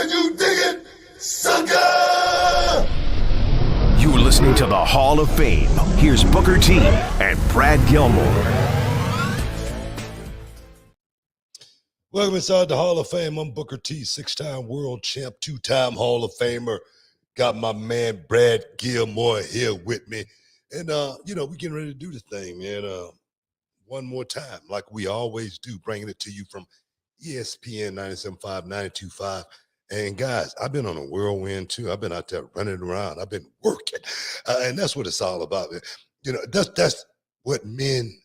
Can you dig it, sucker? You're listening to the Hall of Fame. Here's Booker T and Brad Gilmore. Welcome inside the Hall of Fame. I'm Booker T, 6-time world champ, 2-time Hall of Famer. Got my man Brad Gilmore here with me. And, we're getting ready to do this thing, man. One more time, like we always do, bringing it to you from ESPN 97.5, 92.5. And guys, I've been on a whirlwind too. I've been out there running around. I've been working. And that's what it's all about. That's what men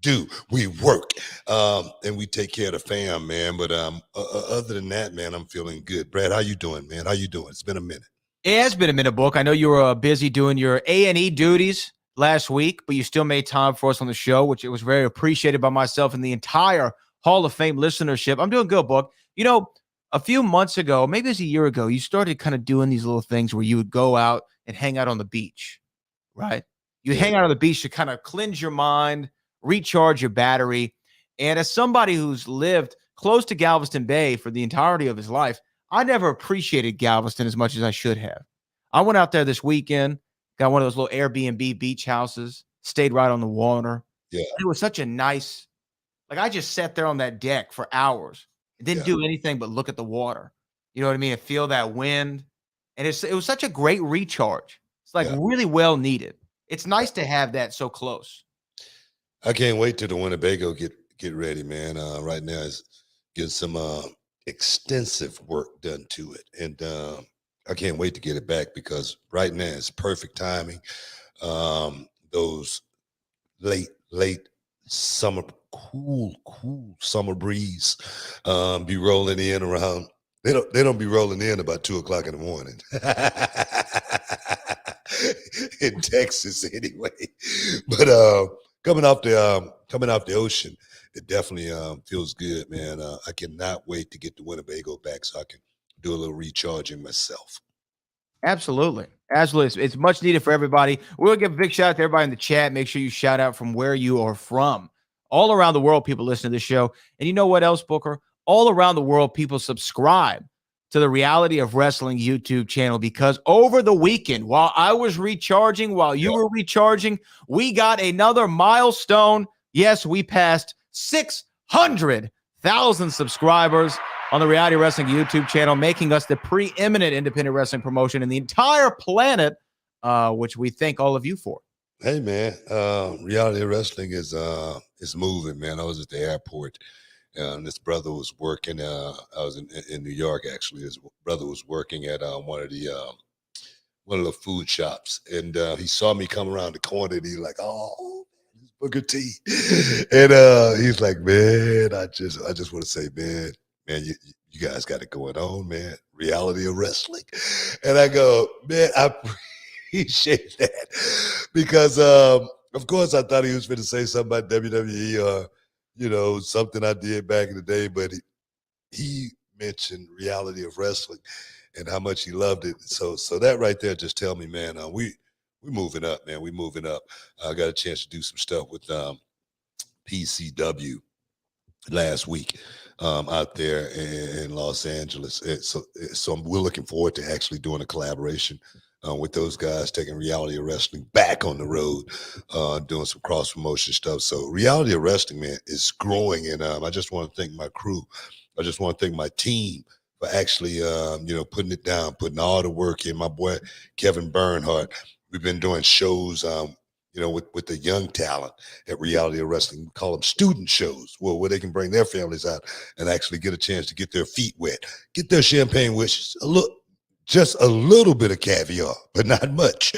do. We work. And we take care of the fam, man. But other than that, man, I'm feeling good. Brad, how you doing, man? How you doing? It's been a minute. It has been a minute, Book. I know you were busy doing your A&E duties last week, but you still made time for us on the show, which it was very appreciated by myself and the entire Hall of Fame listenership. I'm doing good, Book. A few months ago, maybe it was a year ago, you started kind of doing these little things where you would go out and hang out on the beach, right? You hang out on the beach to kind of cleanse your mind, recharge your battery. And as somebody who's lived close to Galveston Bay for the entirety of his life, I never appreciated Galveston as much as I should have. I went out there this weekend, got one of those little Airbnb beach houses, stayed right on the water. Yeah. It was such a nice, I just sat there on that deck for hours. It didn't do anything but look at the water. You know what I mean? And feel that wind. And it was such a great recharge. It's really well needed. It's nice to have that so close. I can't wait till the Winnebago get ready, man. Right now is getting some extensive work done to it. And I can't wait to get it back because right now it's perfect timing. Those late summer, cool summer breeze be rolling in around. They don't be rolling in about 2:00 in the morning in Texas anyway. But coming off the ocean, it definitely feels good, man. I cannot wait to get the Winnebago back so I can do a little recharging myself. Absolutely. It's much needed for everybody. We'll give a big shout out to everybody in the chat. Make sure you shout out from where you are from. All around the world, people listen to this show. And you know what else, Booker? All around the world, people subscribe to the Reality of Wrestling YouTube channel because over the weekend, while I was recharging, while you were recharging, we got another milestone. Yes, we passed 600,000 subscribers on the Reality Wrestling YouTube channel, making us the preeminent independent wrestling promotion in the entire planet, which we thank all of you for. Hey, man, Reality Wrestling is moving, man. I was at the airport, and this brother was working. I was in New York, actually. His brother was working at one of the food shops, and he saw me come around the corner, and he's like, "Oh, Booker T," and he's like, "Man, I just want to say, man, you guys got it going on, man. Reality of Wrestling," and I go, "Man, I appreciate that," because of course I thought he was going to say something about WWE or something I did back in the day, but he mentioned Reality of Wrestling and how much he loved it. So that right there just tell me, man, we're moving up, man. We're moving up. I got a chance to do some stuff with PCW last week out there in Los Angeles. So we're looking forward to actually doing a collaboration with those guys, taking Reality of Wrestling back on the road, doing some cross promotion stuff. So Reality of Wrestling, man, is growing. And I just want to thank my crew. I just want to thank my team for actually, putting it down, putting all the work in. My boy, Kevin Bernhardt, we've been doing shows, with the young talent at Reality of Wrestling. We call them student shows, where they can bring their families out and actually get a chance to get their feet wet, get their champagne wishes, just a little bit of caviar, but not much.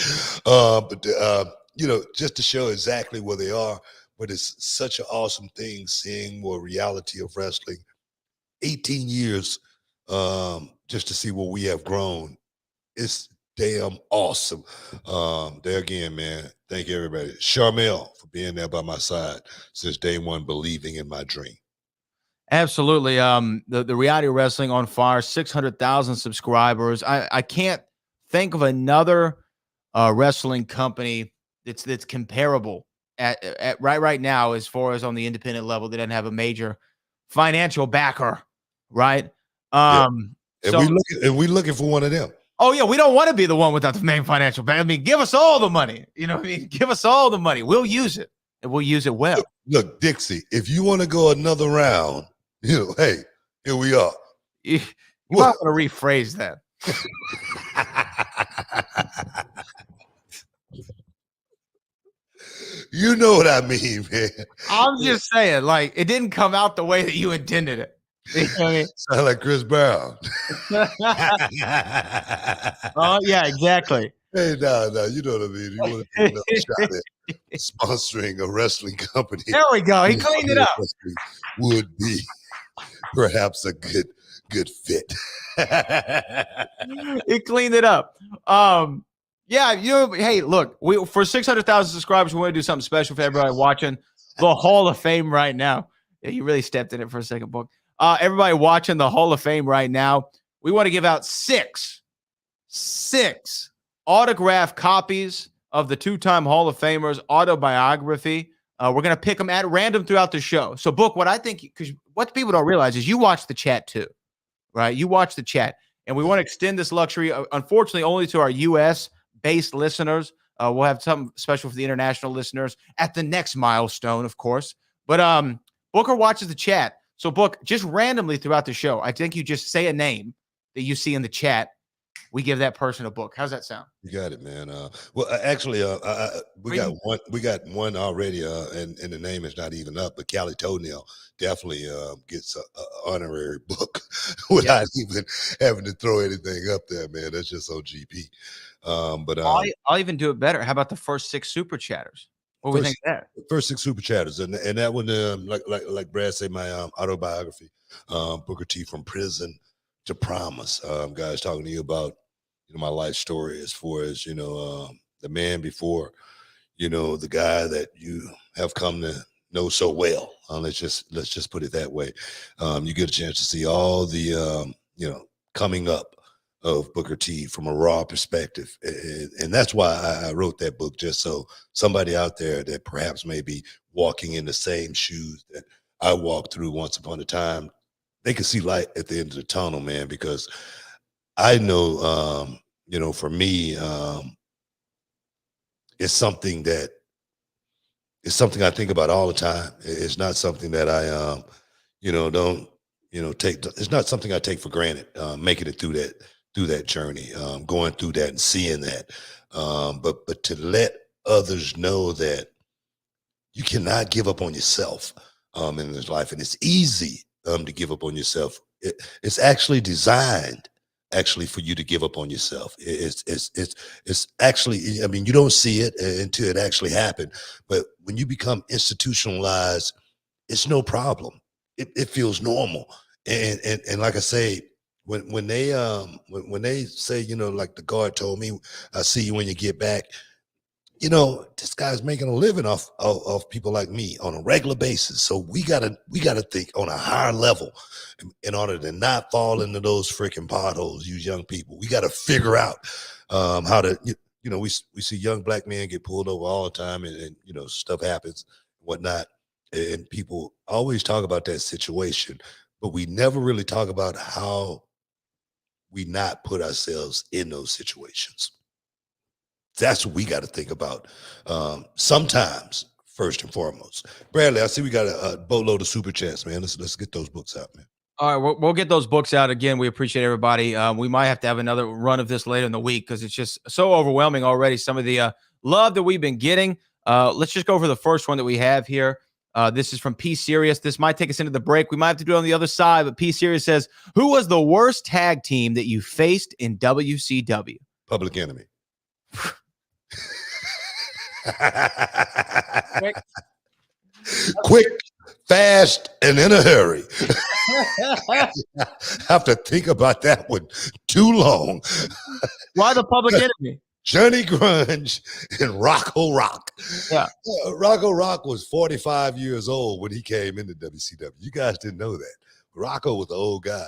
Just to show exactly where they are. But it's such an awesome thing seeing more Reality of Wrestling. 18 years just to see where we have grown. It's damn awesome. There again, man, thank you, everybody. Charmel for being there by my side since day one, believing in my dream. Absolutely. The Reality of Wrestling on fire, 600,000 subscribers. I can't think of another wrestling company that's comparable at right now as far as on the independent level that doesn't have a major financial backer, right? And So, we looking for one of them. oh yeah, we don't want to be the one without the main financial bank. I mean, give us all the money. You know what I mean? Give us all the money. We'll use it, and we'll use it well. Look, Dixie, if you want to go another round, hey, here we are. You might want to rephrase that. You know what I mean, man. I'm just saying, like, it didn't come out the way that you intended it. You know what I mean? Sound like Chris Brown. Oh, yeah, exactly. Hey, no, you know what I mean. You want to take another shot at sponsoring a wrestling company. There we go. He cleaned it up. Would be perhaps a good fit. He cleaned it up. Yeah, hey, look, for 600,000 subscribers, we want to do something special for everybody watching the Hall of Fame right now. Yeah, you really stepped in it for a second, Book. Everybody watching the Hall of Fame right now, we want to give out six autographed copies of the two-time Hall of Famers autobiography. We're going to pick them at random throughout the show. So, Book, what I think, because what people don't realize is you watch the chat too, right? You watch the chat, and we want to extend this luxury, unfortunately, only to our U.S.-based listeners. We'll have something special for the international listeners at the next milestone, of course. But Booker watches the chat. So, Book, just randomly throughout the show, I think you just say a name that you see in the chat. We give that person a book. How's that sound? You got it, man. Well, actually, we got one already, and the name is not even up. But Cali Toenail definitely gets an honorary book without even having to throw anything up there, man. That's just on GP. But I'll even do it better. How about the first 6 super chatters? What do we think of that? First 6 super chatters, and that one, like Brad said, my autobiography, Booker T from Prison to Promise. Guys, talking to you about my life story as far as the man before, the guy that you have come to know so well. Let's just put it that way. You get a chance to see all the coming up of Booker T from a raw perspective. And that's why I wrote that book, just so somebody out there that perhaps may be walking in the same shoes that I walked through once upon a time, they can see light at the end of the tunnel, man, because I know, for me, it's something I think about all the time. It's not something that I, don't, take. It's not something I take for granted, making it through that journey, going through that and seeing that. But to let others know that you cannot give up on yourself in this life. And it's easy to give up on yourself. It's actually designed for you to give up on yourself. It's actually, I mean, you don't see it until it actually happened. But when you become institutionalized, it's no problem. It feels normal. And like I say, when they say, like the guard told me, "I see you when you get back," this guy's making a living off people like me on a regular basis. So we gotta think on a higher level in order to not fall into those freaking potholes. You young people, we got to figure out how to. We see young black men get pulled over all the time, and stuff happens, and whatnot, and people always talk about that situation, but we never really talk about how we not put ourselves in those situations. That's what we got to think about sometimes, first and foremost. Bradley, I see we got a boatload of super chats, man. Let's get those books out, man. All right, we'll get those books out again. We appreciate everybody. We might have to have another run of this later in the week because it's just so overwhelming already. Some of the love that we've been getting. Let's just go over the first one that we have here. This is from P Serious. This might take us into the break. We might have to do it on the other side, but P Serious says, "Who was the worst tag team that you faced in WCW?" Public Enemy. Quick, fast, and in a hurry. Have to think about that one too long. Why the Public Enemy? Johnny Grunge and Rocco Rock. Yeah. Rocco Rock was 45 years old when he came into WCW. You guys didn't know that. Rocco was an old guy,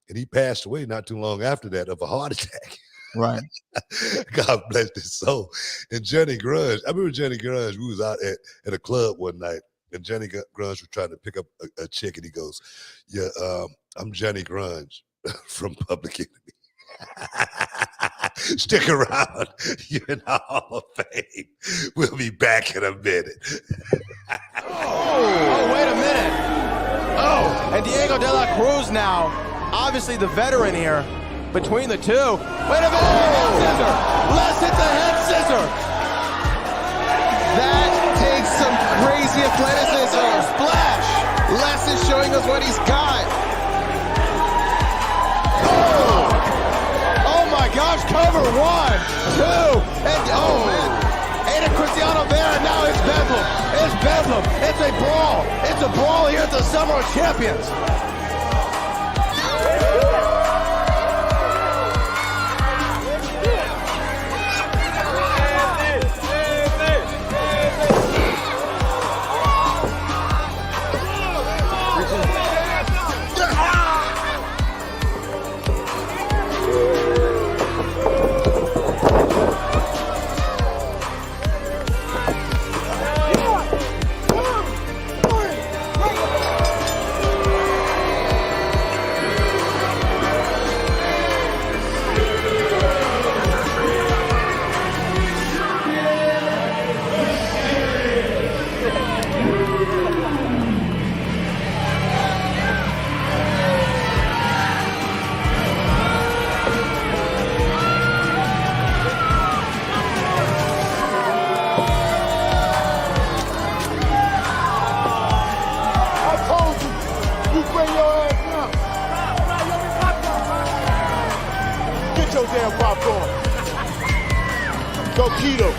and he passed away not too long after that of a heart attack. Right. God bless his soul. And Johnny Grunge, I remember Johnny Grunge, we was out at a club one night, and Johnny Grunge was trying to pick up a chick, and he goes, "Yeah, I'm Johnny Grunge. from Public Enemy. Stick around. You're in the Hall of Fame. We'll be back in a minute. Oh, wait a minute. Oh, and Diego De La Cruz now, obviously the veteran here between the two. Wait a minute. Oh. Scissor. Les hit the head scissor. That takes some crazy athleticism. Splash. Les is showing us what he's got. Oh my gosh, cover 1, 2, and oh man. Aiden Cristiano Vera, now it's Bedlam. It's Bedlam. It's a brawl. It's a brawl here at the Summer of Champions. your damn popcorn. Go keto.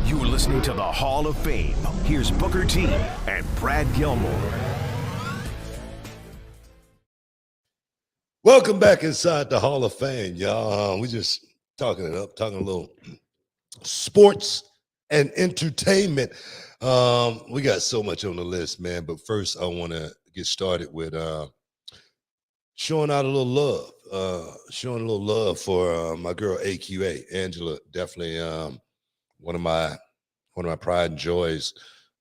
You're listening to the Hall of Fame. Here's Booker T and Brad Gilmore. Welcome back inside the Hall of Fame, y'all. We just talking a little sports and entertainment. We got so much on the list, man. But first, I want to get started with showing out a little love, for my girl AQA, Angela. Definitely one of my pride and joys.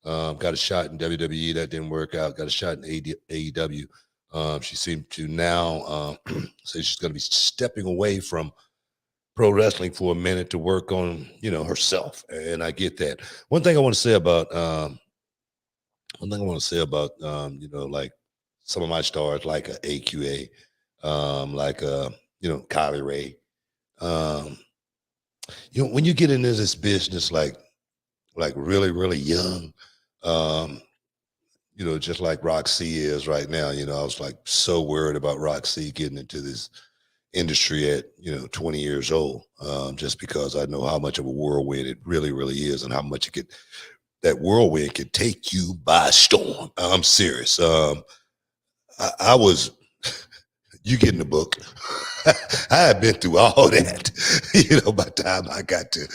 Got a shot in WWE that didn't work out. Got a shot in AEW. She seemed to now say she's going to be stepping away from pro wrestling for a minute to work on, herself. And I get that. One thing I want to say about, like some of my stars, like AQA, like Kylie Ray. When you get into this business, like really, really young, just like Roxy is right now, I was like so worried about Roxy getting into this industry at 20 years old, just because I know how much of a whirlwind it really, really is, and how much that whirlwind can take you by storm. I'm serious. I was, you get in the book. I had been through all that. By the time I got to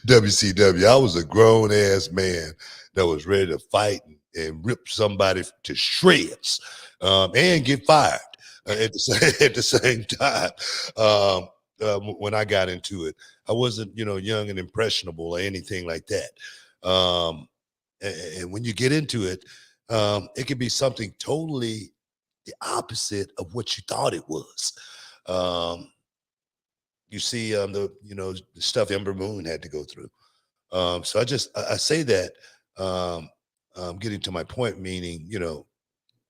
WCW, I was a grown ass man that was ready to fight and rip somebody to shreds, and get fired at the same time. When I got into it, I wasn't, young and impressionable or anything like that. And when you get into it, it can be something totally the opposite of what you thought it was. You see, the stuff Ember Moon had to go through. So I say that, getting to my point, meaning,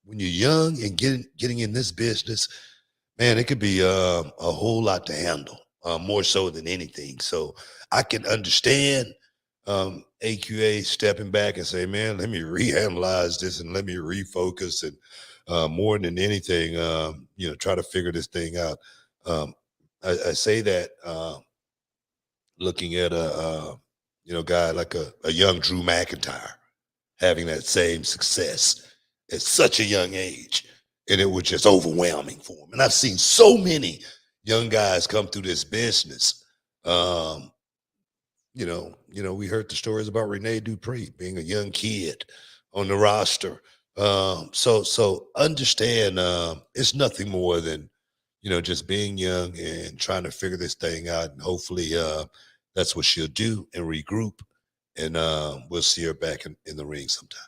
when you're young and getting in this business, man, it could be a whole lot to handle, more so than anything. So I can understand AQA stepping back and say, man, let me reanalyze this and let me refocus, and more than anything, try to figure this thing out. I say that looking at a guy like a young Drew McIntyre having that same success at such a young age, and it was just overwhelming for him. And I've seen so many young guys come through this business. We heard the stories about Rene Dupree being a young kid on the roster. So understand, it's nothing more than, just being young and trying to figure this thing out. And hopefully that's what she'll do, and regroup and we'll see her back in the ring sometime.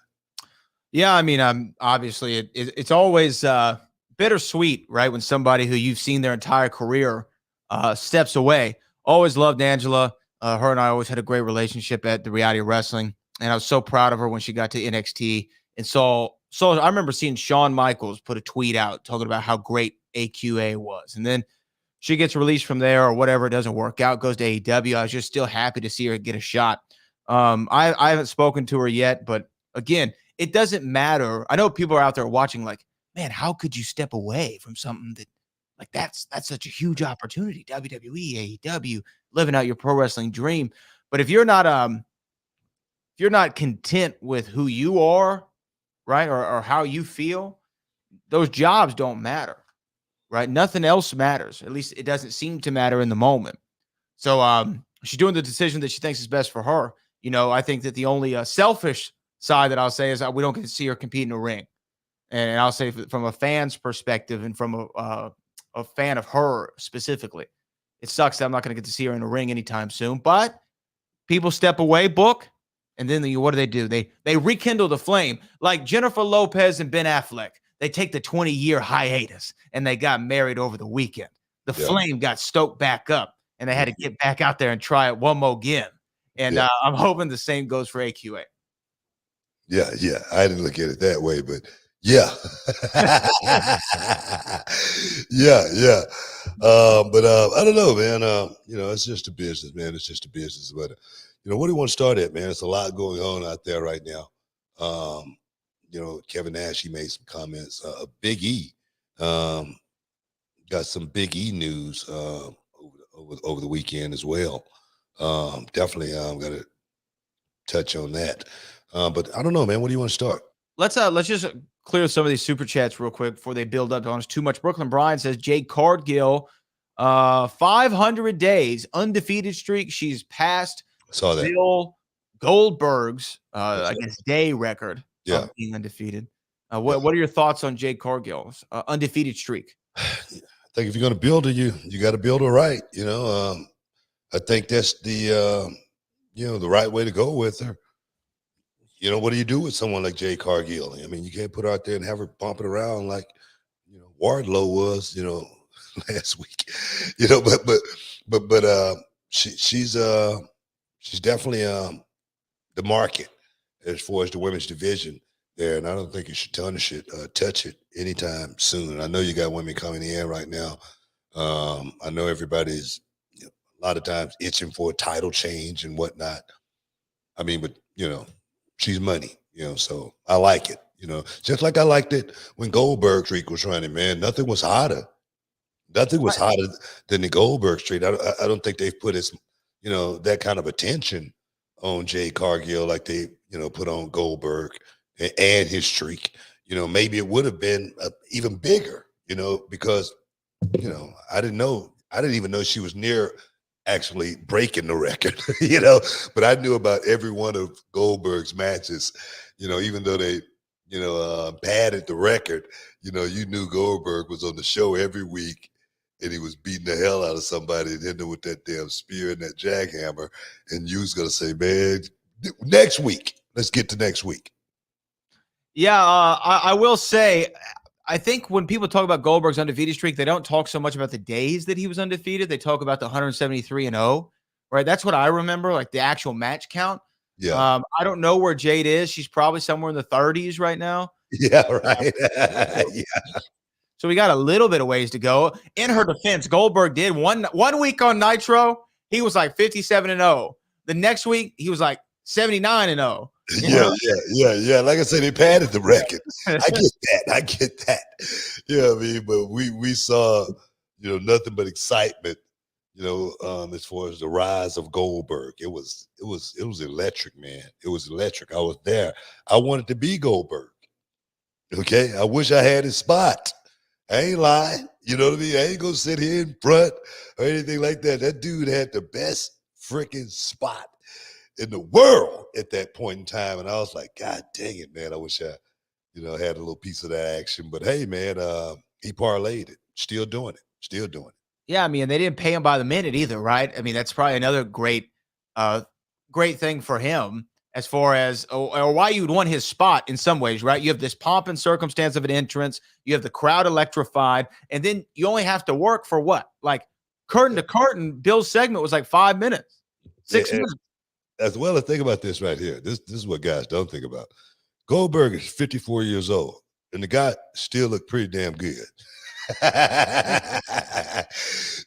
Yeah, I mean, obviously it's always bittersweet, right? When somebody who you've seen their entire career steps away. Always loved Angela. Her and I always had a great relationship at the Reality Wrestling, and I was so proud of her when she got to NXT. And so I remember seeing Shawn Michaels put a tweet out talking about how great AQA was, and then she gets released from there or whatever. It doesn't work out, goes to AEW. I was just still happy to see her get a shot. I haven't spoken to her yet, but again, it doesn't matter. I know people are out there watching like, man, how could you step away from something that like that's such a huge opportunity? WWE, AEW, living out your pro wrestling dream. But if you're not content with who you are, right, or how you feel, those jobs don't matter, right? Nothing else matters. At least it doesn't seem to matter in the moment. So she's doing the decision that she thinks is best for her. You know, I think that the only selfish side that I'll say is we don't get to see her compete in a ring. And I'll say from a fan's perspective and from a fan of her specifically, it sucks that I'm not going to get to see her in a ring anytime soon. But people step away, book, and then what do? They rekindle the flame like Jennifer Lopez and Ben Affleck. They take the 20-year hiatus and they got married over the weekend. The flame got stoked back up and they had to get back out there and try it one more again. And I'm hoping the same goes for AQA. Yeah. I didn't look at it that way, but yeah. yeah. But I don't know, man. It's just a business, man. It's just a business. But where do you want to start at, man? There's a lot going on out there right now. Kevin Nash, he made some comments. Big E got some Big E news over the weekend as well. Definitely I'm going to touch on that. But I don't know, man. What do you want to start? Let's just clear some of these super chats real quick before they build up on us too much. Brooklyn Bryan says Jade Cargill, 500 days undefeated streak. She's passed Bill Goldberg's I guess day record of being undefeated. What are your thoughts on Jade Cargill's undefeated streak? I think if you're going to build her, you got to build her right. I think that's the the right way to go with her. What do you do with someone like Jade Cargill? I mean, you can't put her out there and have her bumping around like, Wardlow was, last week. But she's definitely the market as far as the women's division there, and I don't think you should touch it anytime soon. I know you got women coming in right now. I know everybody's a lot of times itching for a title change and whatnot. I mean, but she's money, so I like it, just like I liked it when Goldberg streak was running, man. Nothing was hotter. Nothing was hotter than the Goldberg streak. I don't think they've put that kind of attention on Jade Cargill like they, put on Goldberg and his streak. Maybe it would have been even bigger, because, I didn't even know she was near actually breaking the record, but I knew about every one of Goldberg's matches, even though they, padded the record, you knew Goldberg was on the show every week and he was beating the hell out of somebody and hitting them with that damn spear and that jackhammer. And you was going to say, man, next week, let's get to next week. Yeah, I will say, I think when people talk about Goldberg's undefeated streak, they don't talk so much about the days that he was undefeated. They talk about the 173-0, right? That's what I remember, like the actual match count. Yeah. I don't know where Jade is. She's probably somewhere in the 30s right now. Yeah, right. Yeah. So we got a little bit of ways to go. In her defense, Goldberg did one week on Nitro. He was like 57-0. The next week, he was like 79-0. Yeah. Like I said, they padded the record. I get that. Yeah, I mean, but we saw, nothing but excitement, as far as the rise of Goldberg. It was electric, man. It was electric. I was there. I wanted to be Goldberg. Okay. I wish I had his spot. I ain't lying. You know what I mean? I ain't gonna sit here in front or anything like that. That dude had the best freaking spot in the world at that point in time. And I was like, God dang it, man. I wish I, had a little piece of that action. But hey, man, he parlayed it. Still doing it. Yeah, I mean, they didn't pay him by the minute either, right? I mean, that's probably another great great thing for him as far as or why you'd want his spot in some ways, right? You have this pomp and circumstance of an entrance, you have the crowd electrified, and then you only have to work for what? Like curtain to curtain, Bill's segment was like 5 minutes, 6 minutes. As well as think about this right here. This is what guys don't think about. Goldberg is 54 years old, and the guy still look pretty damn good.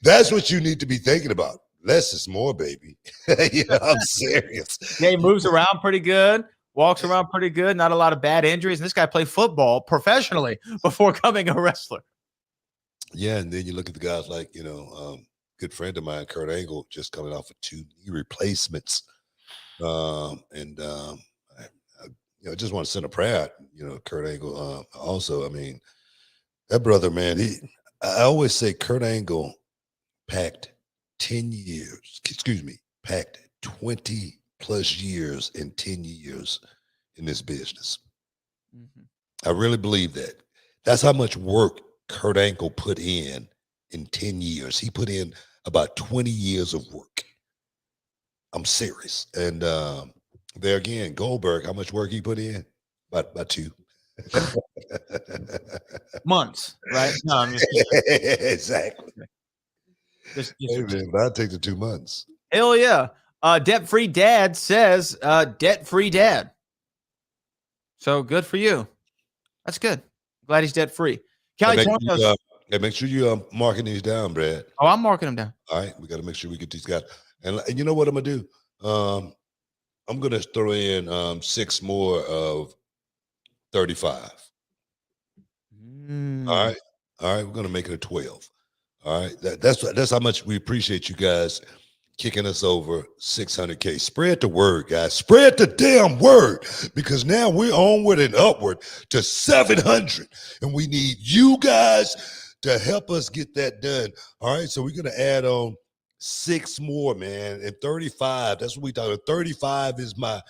That's what you need to be thinking about. Less is more, baby. I'm serious. Yeah, he moves around pretty good, walks around pretty good, not a lot of bad injuries. And this guy played football professionally before becoming a wrestler. Yeah, and then you look at the guys like, good friend of mine, Kurt Angle, just coming off of 2 knee replacements. I just want to send a prayer out, Kurt Angle. Also, I mean, that brother, man, I always say Kurt Angle packed 20 plus years and 10 years in this business. Mm-hmm. I really believe that. That's how much work Kurt Angle put in 10 years. He put in about 20 years of work. I'm serious. And there again, Goldberg, how much work he put in? About 2 months, right? No, I'm just kidding. Exactly. Hey, man, but I'll take the 2 months. Hell yeah. Debt-free dad says debt-free dad. So good for you. That's good. Glad he's debt-free. Kelly, make sure you marking these down, Brad. Oh, I'm marking them down. All right, we got to make sure we get these guys. And you know what I'm gonna do? I'm gonna throw in 6 more of 35. All right, we're gonna make it a 12. All right, that's how much we appreciate you guys kicking us over 600K. Spread the word, guys. Spread the damn word, because now we're onward and upward to 700, and we need you guys to help us get that done. All right, so we're gonna add on 6 more, man, and 35. That's what we thought. 35 is my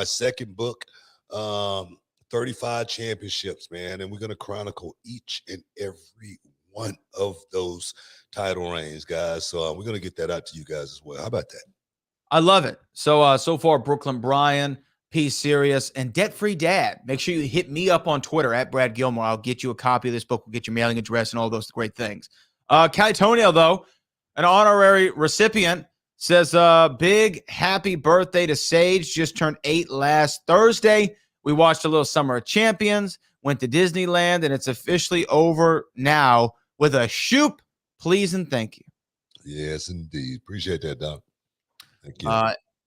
second book. 35 championships, man, and we're gonna chronicle each and every one of those title reigns, guys. So we're gonna get that out to you guys as well. How about that? I love it. So far, Brooklyn Brian, P Serious, and Debt Free Dad. Make sure you hit me up on Twitter at Brad Gilmore. I'll get you a copy of this book. We'll get your mailing address and all those great things. Calitonio, though, an honorary recipient, says big happy birthday to Sage. Just turned 8 last Thursday. We watched a little Summer of Champions, went to Disneyland, and it's officially over now with a shoop. Please and thank you. Yes, indeed. Appreciate that, Doc. Thank you.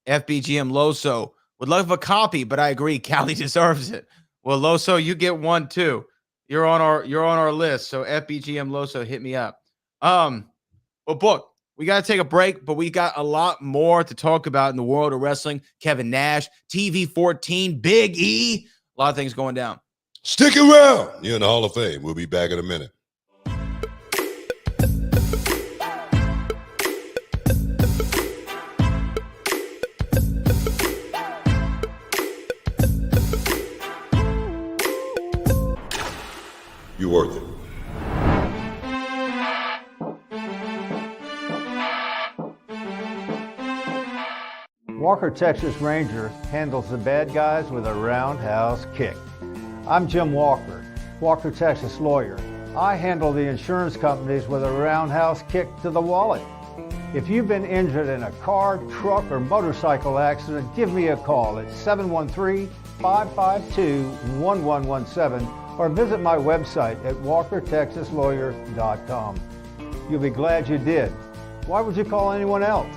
FBGM Loso would love a copy, but I agree, Callie deserves it. Well, Loso, you get one too. You're on our list. So FBGM Loso, hit me up. Well, book. We got to take a break, but we got a lot more to talk about in the world of wrestling. Kevin Nash, TV-14, Big E, a lot of things going down. Stick around. You're in the Hall of Fame. We'll be back in a minute. You're worth it. Walker, Texas Ranger handles the bad guys with a roundhouse kick. I'm Jim Walker, Walker, Texas lawyer. I handle the insurance companies with a roundhouse kick to the wallet. If you've been injured in a car, truck, or motorcycle accident, give me a call at 713-552-1117 or visit my website at walkertexaslawyer.com. You'll be glad you did. Why would you call anyone else?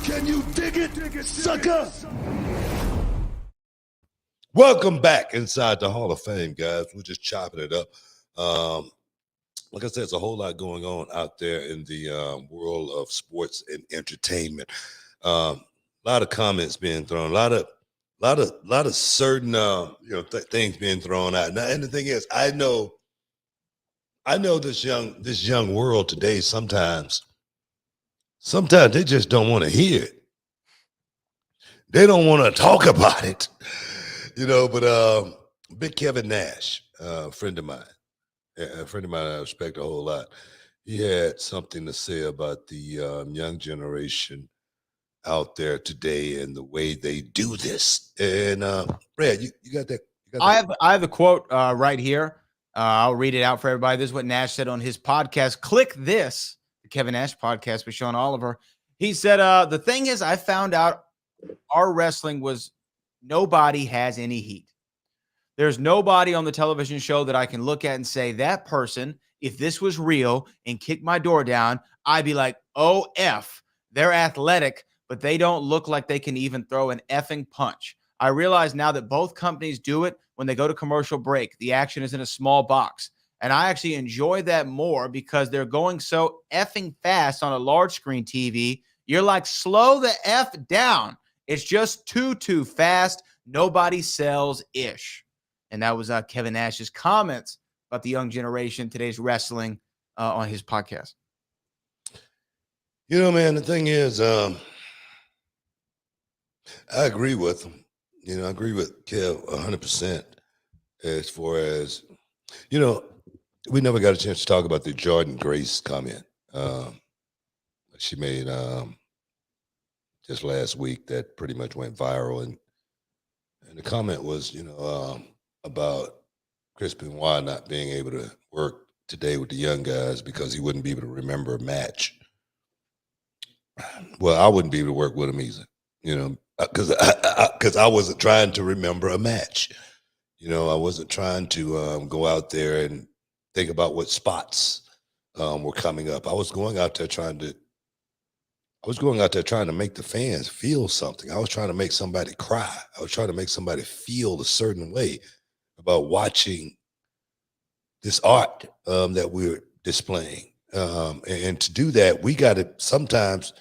Can you dig it, sucker? Welcome back inside the Hall of Fame, guys. We're just chopping it up. Like I said, there's a whole lot going on out there in the world of sports and entertainment. A lot of comments being thrown, a lot of certain things being thrown out. Now, and the thing is, I know this young world today. Sometimes they just don't want to hear it. They don't want to talk about it, But Big Kevin Nash, a friend of mine I respect a whole lot. he had something to say about the young generation out there today and the way they do this. And Brad, you got that? You got that? I have the quote right here. I'll read it out for everybody. This is what Nash said on his podcast. Click this, the Kevin Nash podcast with Sean Oliver. He said, the thing is, I found out our wrestling was nobody has any heat. There's nobody on the television show that I can look at and say, that person, if this was real and kicked my door down, I'd be like, oh, F, they're athletic, but they don't look like they can even throw an effing punch. I realize now that both companies do it when they go to commercial break. The action is in a small box. And I actually enjoy that more because they're going so effing fast on a large screen TV. You're like, slow the F down. It's just too fast. Nobody sells ish. And that was Kevin Nash's comments about the young generation, today's wrestling on his podcast. You know, man, the thing is, I agree with him. You know, I agree with Kev 100% as far as, you know, we never got a chance to talk about the Jordan Grace comment she made just last week that pretty much went viral. And the comment was, you know, about Chris Benoit not being able to work today with the young guys because he wouldn't be able to remember a match. Well, I wouldn't be able to work with him either, you know, because I wasn't trying to remember a match. You know, I wasn't trying to go out there and think about what spots were coming up. I was going out there trying to make the fans feel something. I was trying to make somebody cry. I was trying to make somebody feel a certain way about watching this art that we're displaying. And to do that, we got to, sometimes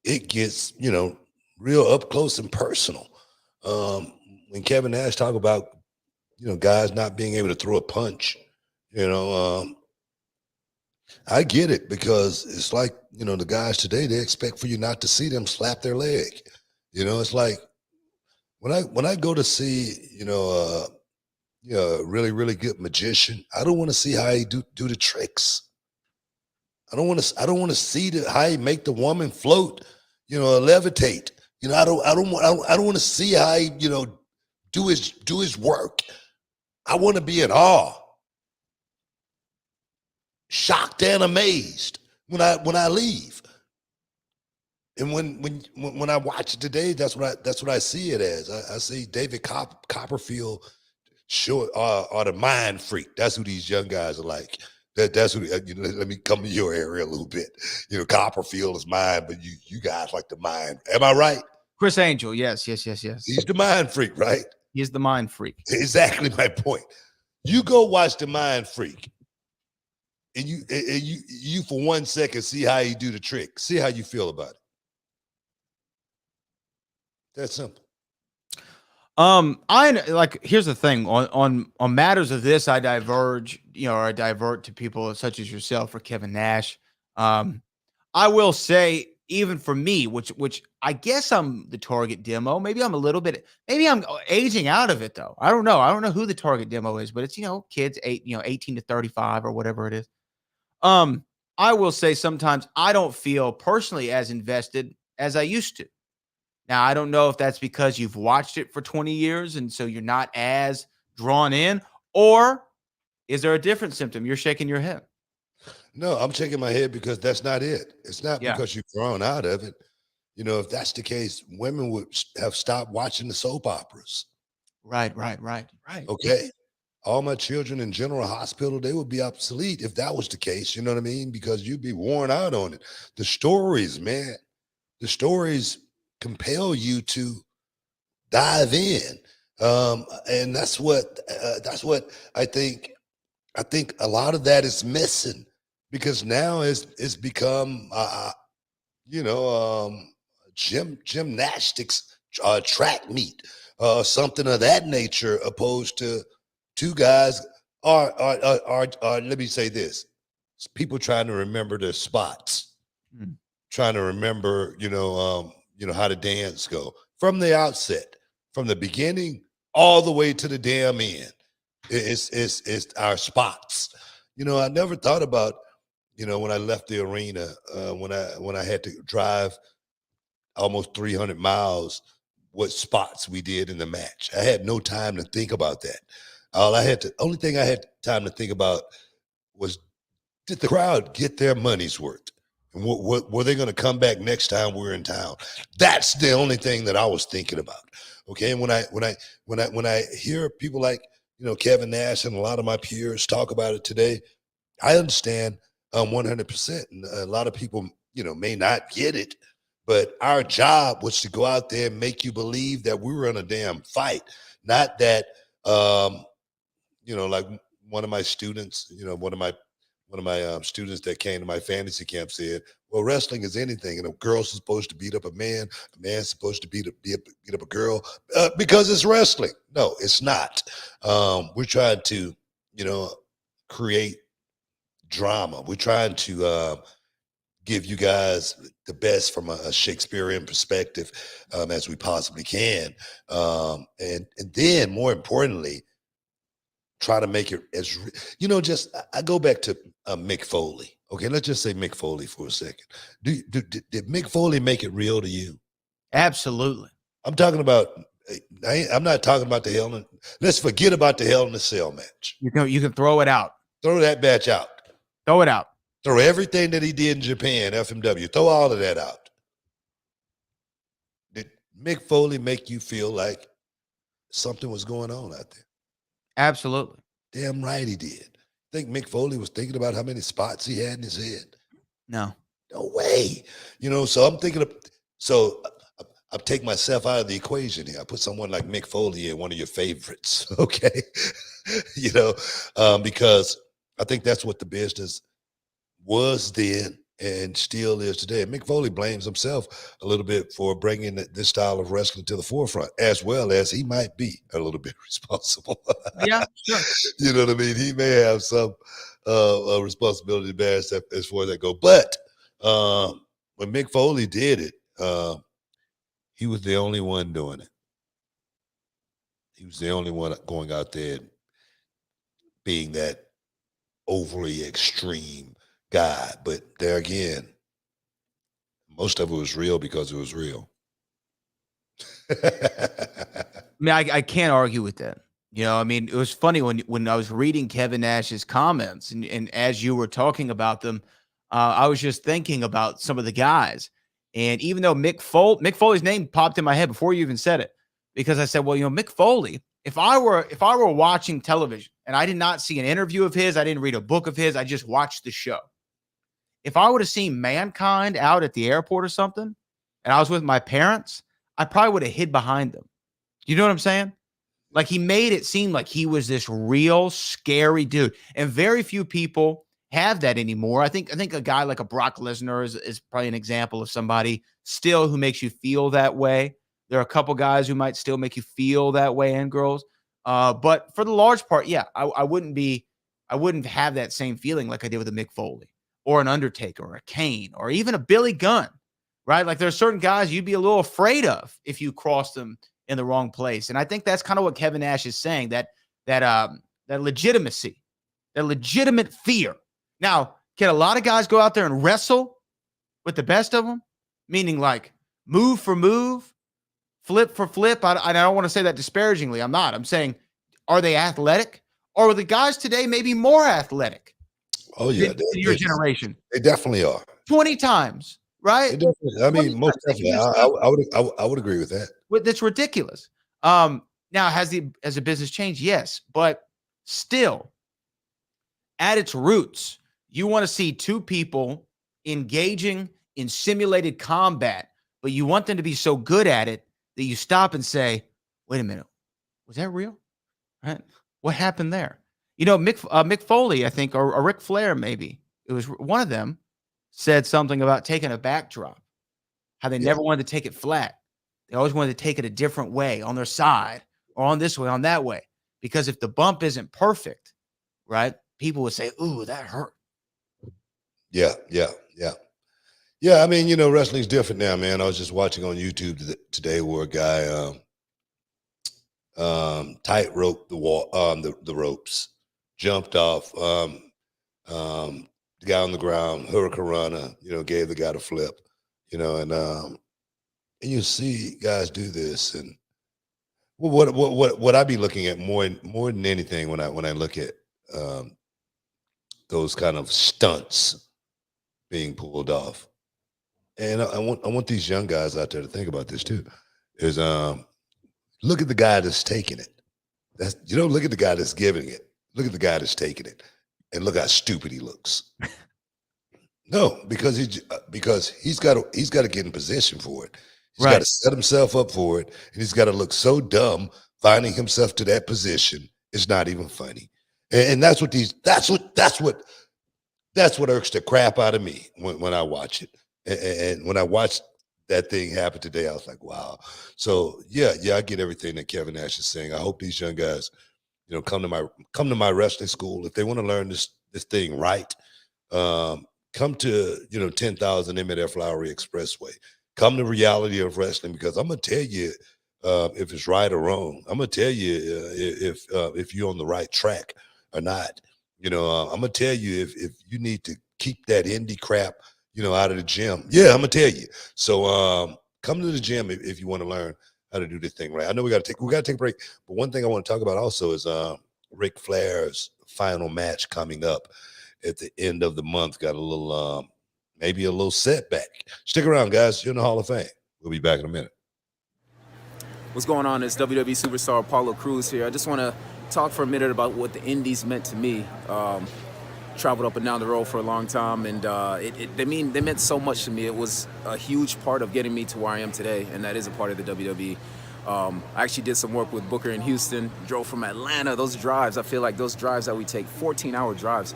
it gets, you know, real up close and personal. When Kevin Nash talk about, you know, guys not being able to throw a punch, you know, I get it because it's like, you know, the guys today, they expect for you not to see them slap their leg. You know, it's like when I go to see, you know, a really, really good magician, I don't want to see how he do the tricks. I don't want to see how he make the woman float, you know, or levitate. You know, I don't want to see how he, you know, do his work. I want to be in awe, shocked and amazed when I leave. And when I watch it today, that's what I see it as. I see David Copperfield are the mind freak. That's who these young guys are like. That's who, you know, let me come to your area a little bit. You know, Copperfield is mine, but you guys like the mind. Am I right? Chris Angel, yes. He's He's the mind freak, right? He's the mind freak. Exactly my point. You go watch the mind freak, and you for 1 second see how he do the trick. See how you feel about it. That's simple. I like, here's the thing on matters of this, I diverge, you know, or I divert to people such as yourself or Kevin Nash. I will say, even for me, which I guess I'm the target demo. Maybe I'm aging out of it though. I don't know who the target demo is, but it's, you know, kids 18 to 35 or whatever it is. I will say sometimes I don't feel personally as invested as I used to. Now, I don't know if that's because you've watched it for 20 years and so you're not as drawn in, or is there a different symptom? You're shaking your head. No, I'm shaking my head because that's not it. It's not because you've grown out of it. You know, if that's the case, women would have stopped watching the soap operas. Right. Okay. All my children in General Hospital, they would be obsolete if that was the case. You know what I mean? Because you'd be worn out on it. The stories, man, the stories compel you to dive in. And that's what I think a lot of that is missing, because now it's become gymnastics, track meet, something of that nature, opposed to two guys are let me say this, it's people trying to remember their spots, trying to remember, how the dance go from the outset, from the beginning all the way to the damn end. It's our spots. I never thought about, when I left the arena, when I had to drive almost 300 miles, what spots we did in the match. I had no time to think about that. Only thing I had time to think about was, did the crowd get their money's worth? And what were they going to come back next time we're in town? That's the only thing that I was thinking about. Okay, and when I hear people like Kevin Nash and a lot of my peers talk about it today, I understand 100%. And a lot of people may not get it, but our job was to go out there and make you believe that we were in a damn fight, not that like one of my students, one of my students that came to my fantasy camp said, well, wrestling is anything. And a girl's supposed to beat up a man's supposed to beat up a girl because it's wrestling. No, it's not. We're trying to, create drama. We're trying to give you guys the best from a Shakespearean perspective as we possibly can. And then more importantly, try to make it as, I go back to Mick Foley. Okay, let's just say Mick Foley for a second. Did Mick Foley make it real to you? Absolutely. I'm talking about, I'm not talking about let's forget about the Hell in a Cell match. You can throw it out. Throw that match out. Throw it out. Throw everything that he did in Japan, FMW. Throw all of that out. Did Mick Foley make you feel like something was going on out there? Absolutely. Damn right he did. Think Mick Foley was thinking about how many spots he had in his head? No way. So I'm thinking I take myself out of the equation here. I put someone like Mick Foley in one of your favorites, okay? Because I think that's what the business was then and still is today. Mick Foley blames himself a little bit for bringing this style of wrestling to the forefront, as well as he might be a little bit responsible. Yeah, sure. You know what I mean? He may have some responsibility to bear as far as that go. But when Mick Foley did it, he was the only one doing it. He was the only one going out there being that overly extreme guy. But there again, most of it was real because it was real. I can't argue with that. It was funny when I was reading Kevin Nash's comments and as you were talking about them, I was just thinking about some of the guys. And even though Mick Foley's name popped in my head before you even said it, because I said, well, Mick Foley, if I were watching television and I did not see an interview of his, I didn't read a book of his, I just watched the show. If I would have seen Mankind out at the airport or something, and I was with my parents, I probably would have hid behind them. You know what I'm saying? Like, he made it seem like he was this real scary dude. And very few people have that anymore. I think a guy like a Brock Lesnar is probably an example of somebody still who makes you feel that way. There are a couple guys who might still make you feel that way, and girls. But for the large part, yeah, I wouldn't have that same feeling like I did with a Mick Foley or an Undertaker or a Kane or even a Billy Gunn, right? Like, there are certain guys you'd be a little afraid of if you crossed them in the wrong place. And I think that's kind of what Kevin Nash is saying, that legitimacy, that legitimate fear. Now, can a lot of guys go out there and wrestle with the best of them? Meaning, like, move for move, flip for flip. I don't want to say that disparagingly. I'm not. I'm saying, are they athletic? Or are the guys today maybe more athletic? Oh, yeah. In your generation? They definitely are. 20 times, right? Most definitely. I would agree with that. That's ridiculous. Now, has the business changed? Yes. But still, at its roots, you want to see two people engaging in simulated combat, but you want them to be so good at it that you stop and say, wait a minute, was that real? Right? What happened there? Mick Foley, I think, or Ric Flair, maybe, it was one of them, said something about taking a backdrop, how they never wanted to take it flat. They always wanted to take it a different way, on their side or on this way, on that way. Because if the bump isn't perfect, right, people would say, ooh, that hurt. Yeah. Yeah, wrestling's different now, man. I was just watching on YouTube today where a guy tightrope the wall, the ropes, jumped off the guy on the ground, Hurricanrana, gave the guy the flip, and you see guys do this, and what I be looking at more than anything when I look at those kind of stunts being pulled off, and I want these young guys out there to think about this too. Is look at the guy that's taking it. Look at the guy that's giving it. Look at the guy that's taking it, and look how stupid he looks. No, because he's got to get in position for it. He's got to set himself up for it, and he's got to look so dumb finding himself to that position. It's not even funny, and that's what irks the crap out of me when I watch it. And when I watched that thing happen today, I was like, wow. So yeah, I get everything that Kevin Nash is saying. I hope these young guys, come to my wrestling school if they want to learn this thing right. Come to 10,000 Emmett Flowery Expressway. Come to Reality of Wrestling, because I'm gonna tell you if it's right or wrong. I'm gonna tell you if you're on the right track or not. I'm gonna tell you if you need to keep that indie crap out of the gym. Yeah, I'm gonna tell you. So come to the gym if you want to learn how to do this thing right. I know we gotta take a break, but one thing I want to talk about also is Ric Flair's final match coming up at the end of the month. Got a little maybe a little setback. Stick around, guys. You're in the Hall of Fame. We'll be back in a minute. What's going on? It's WWE superstar Apollo Crews here. I just want to talk for a minute about what the Indies meant to me. Traveled up and down the road for a long time, and they meant so much to me. It was a huge part of getting me to where I am today, and that is a part of the WWE. I actually did some work with Booker in Houston, drove from Atlanta. Those drives, I feel like those drives that we take, 14-hour drives,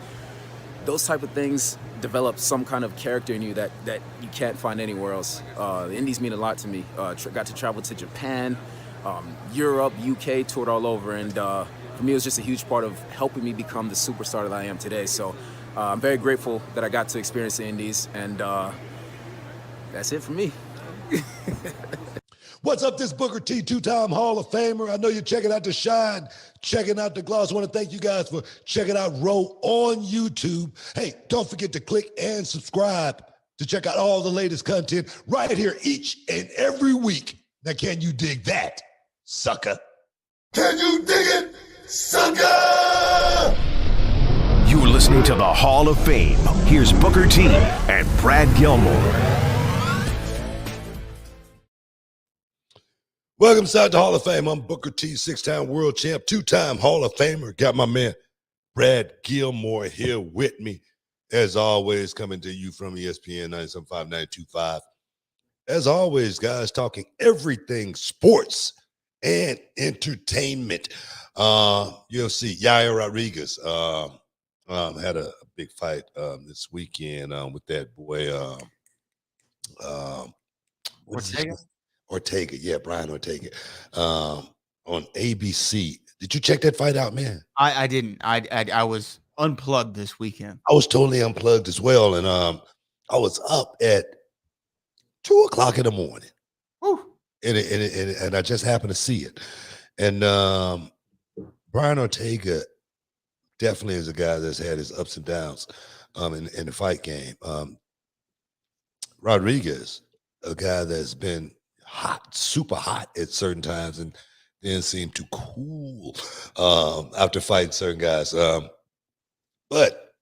those type of things develop some kind of character in you that you can't find anywhere else. The Indies mean a lot to me. Got to travel to Japan, Europe, UK, toured all over, and for me, it was just a huge part of helping me become the superstar that I am today. So I'm very grateful that I got to experience the Indies, and that's it for me. What's up? This Booker T, two-time Hall of Famer. I know you're checking out the shine, checking out the gloss. I want to thank you guys for checking out Row on YouTube. Hey, don't forget to click and subscribe to check out all the latest content right here each and every week. Now, can you dig that, sucker? Can you dig it, sucker? You're listening to the Hall of Fame. Here's Booker T and Brad Gilmore. Welcome inside the Hall of Fame. I'm Booker T, six-time world champ, two-time Hall of Famer. Got my man Brad Gilmore here with me, as always, coming to you from ESPN 97.5, 92.5. As always, guys, talking everything sports and entertainment. UFC, Yair Rodriguez had a big fight this weekend with that boy. Ortega, yeah, Brian Ortega, on ABC. Did you check that fight out, man? I didn't. I was unplugged this weekend. I was totally unplugged as well, and I was up at 2:00 in the morning, and I just happened to see it. And Brian Ortega definitely is a guy that's had his ups and downs in the fight game. Rodriguez, a guy that's been hot, super hot at certain times, and then seemed to cool after fighting certain guys. But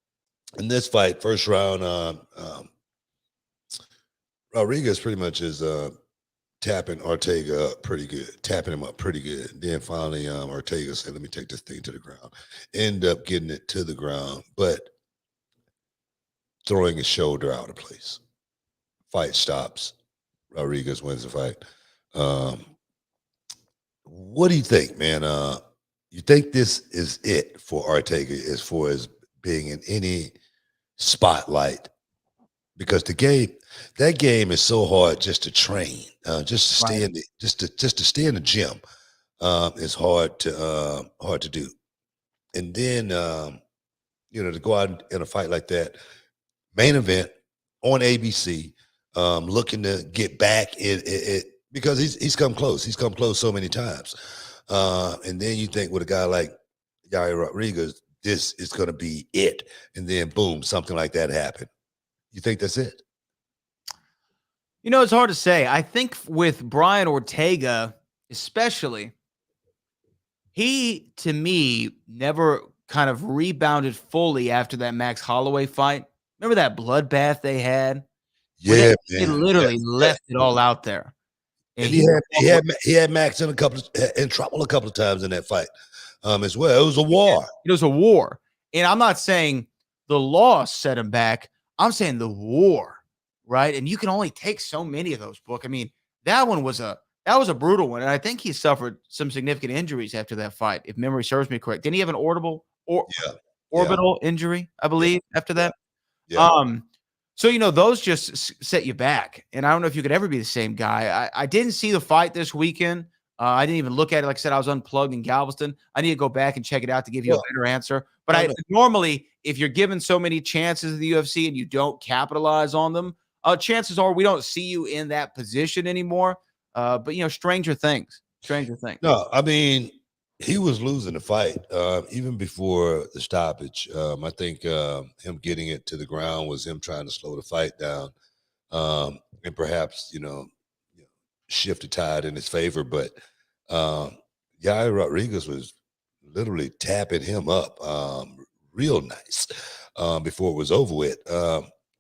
in this fight, first round, Rodriguez pretty much is tapping Ortega up pretty good, tapping him up pretty good. Then finally, Ortega said, "Let me take this thing to the ground." End up getting it to the ground, but throwing his shoulder out of place. Fight stops. Rodriguez wins the fight. What do you think, man? You think this is it for Ortega as far as being in any spotlight? Because that game is so hard just to train, just to stay in the, just to stay in the gym. Is hard to do, and then to go out in a fight like that, main event on ABC. Looking to get back it because he's come close. He's come close so many times. And then you think with a guy like Yair Rodriguez this is going to be it. And then boom, something like that happened. You think that's it? You know, it's hard to say. I think with Brian Ortega, especially, he, to me, never kind of rebounded fully after that Max Holloway fight. Remember that bloodbath they had? Yeah, They man. literally left it all out there. And he had Max in trouble a couple of times in that fight, as well. It was a war. It was a war, and I'm not saying the loss set him back. I'm saying the war, right? And you can only take so many of those, Book. I mean, that was a brutal one, and I think he suffered some significant injuries after that fight, if memory serves me correct. Didn't he have an orbital injury, I believe, after that? Yeah. So, you know, those just set you back. And I don't know if you could ever be the same guy. I didn't see the fight this weekend. I didn't even look at it. Like I said, I was unplugged in Galveston. I need to go back and check it out to give you a better answer. But normally, if you're given so many chances in the UFC and you don't capitalize on them, chances are we don't see you in that position anymore. But, you know, stranger things. No, I mean, he was losing the fight even before the stoppage. I think him getting it to the ground was him trying to slow the fight down and perhaps, shift the tide in his favor. But Yair Rodriguez was literally tapping him up real nice before it was over with.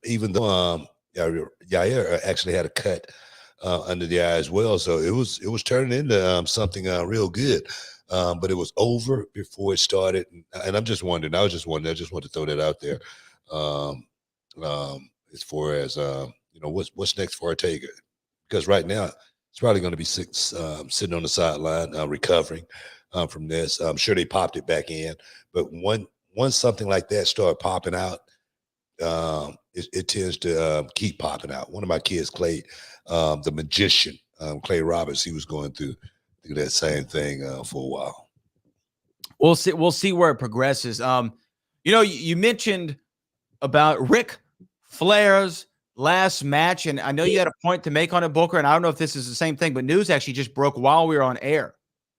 Even though Yair actually had a cut under the eye as well. So it was turning into something real good. But it was over before it started. And I'm just wondering, I just want to throw that out there. As far as, what's next for Ortega? Because right now it's probably going to be sitting on the sideline, recovering from this. I'm sure they popped it back in, but once something like that started popping out, it tends to keep popping out. One of my kids, Clay, the magician, Clay Roberts, he was going through that same thing for a while. We'll see where it progresses. You mentioned about Ric Flair's last match, and I know you had a point to make on it, Booker, and I don't know if this is the same thing, but news actually just broke while we were on air.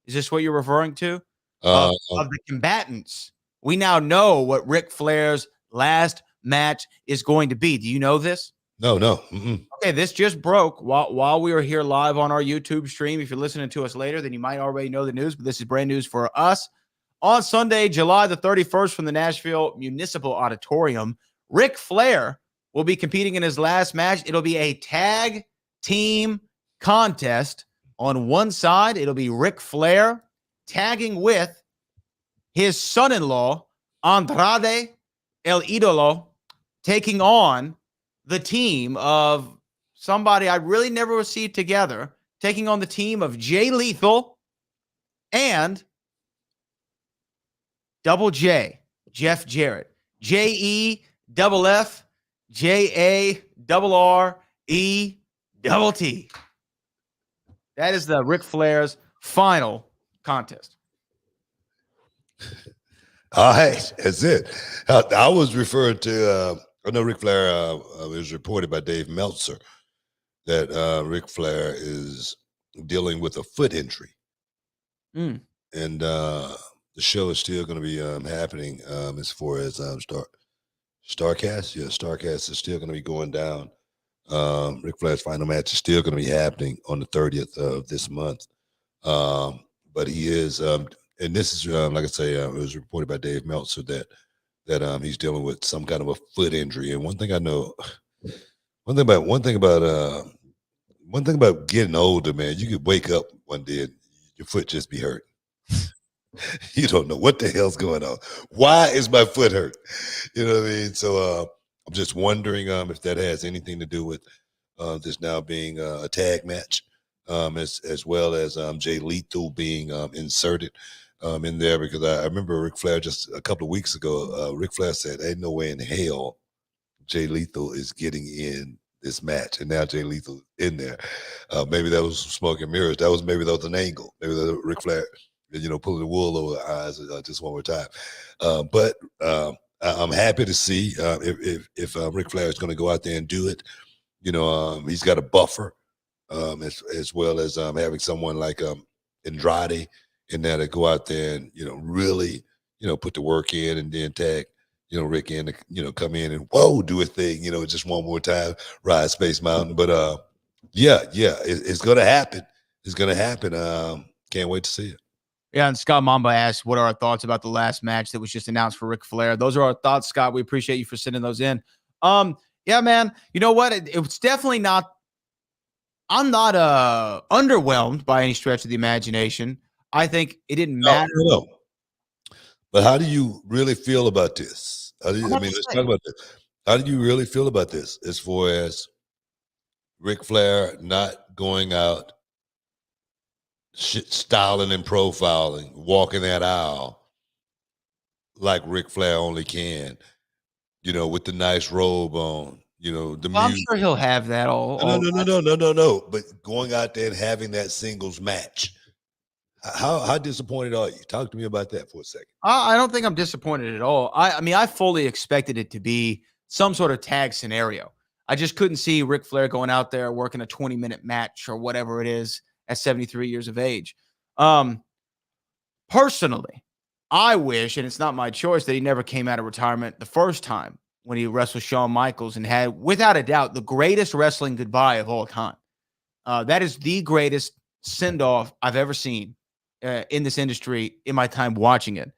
Is this what you're referring to? Of the combatants. We now know what Ric Flair's last match is going to be. Do you know this? No. Mm-mm. Okay, this just broke while we were here live on our YouTube stream. If you're listening to us later, then you might already know the news, but this is brand news for us. On Sunday, July the 31st, from the Nashville Municipal Auditorium, Ric Flair will be competing in his last match. It'll be a tag team contest. On one side, it'll be Ric Flair tagging with his son-in-law, Andrade El Idolo, taking on the team of somebody I really never would see together, taking on the team of Jay Lethal and Double J, Jeff Jarrett. JEFFJARRET. That is the Ric Flair's final contest. All right, that's it. I was referring to, I know Ric Flair, it was reported by Dave Meltzer that Ric Flair is dealing with a foot injury. And the show is still going to be happening as far as Starcast. Yeah, Starcast is still going to be going down. Ric Flair's final match is still going to be happening on the 30th of this month. But he is, and this is, like I say, it was reported by Dave Meltzer that he's dealing with some kind of a foot injury. And one thing I know, one thing about getting older, man, you could wake up one day and your foot just be hurt. You don't know what the hell's going on. Why is my foot hurt? You know what I mean? So I'm just wondering if that has anything to do with this now being a tag match, as well as Jay Lethal being inserted in there, because I remember Ric Flair just a couple of weeks ago, Ric Flair said, ain't no way in hell Jay Lethal is getting in this match. And now Jay Lethal in there. Maybe that was smoke and mirrors. Maybe that was an angle. Maybe that was Ric Flair, pulling the wool over the eyes just one more time. But I'm happy to see if Ric Flair is going to go out there and do it. He's got a buffer, as well as having someone like Andrade in there to go out there and really put the work in and then tag, Rick in to, come in and do a thing, just one more time, ride Space Mountain. But it's gonna happen. It's gonna happen. Can't wait to see it. Yeah, and Scott Mamba asked, what are our thoughts about the last match that was just announced for Ric Flair? Those are our thoughts, Scott. We appreciate you for sending those in. Yeah, man. You know what? It was definitely not – I'm not underwhelmed by any stretch of the imagination. I think it didn't matter. No. But how do you really feel about this? Let's talk about this. How do you really feel about this as far as Ric Flair not going out, styling and profiling, walking that aisle like Ric Flair only can, with the nice robe on, the I'm sure he'll have that all. No. But going out there and having that singles match, how disappointed are you? Talk to me about that for a second. I don't think I'm disappointed at all. I fully expected it to be some sort of tag scenario. I just couldn't see Ric Flair going out there working a 20-minute match or whatever it is at 73 years of age. Personally, I wish, and it's not my choice, that he never came out of retirement the first time when he wrestled Shawn Michaels and had, without a doubt, the greatest wrestling goodbye of all time. That is the greatest send-off I've ever seen in this industry in my time watching it.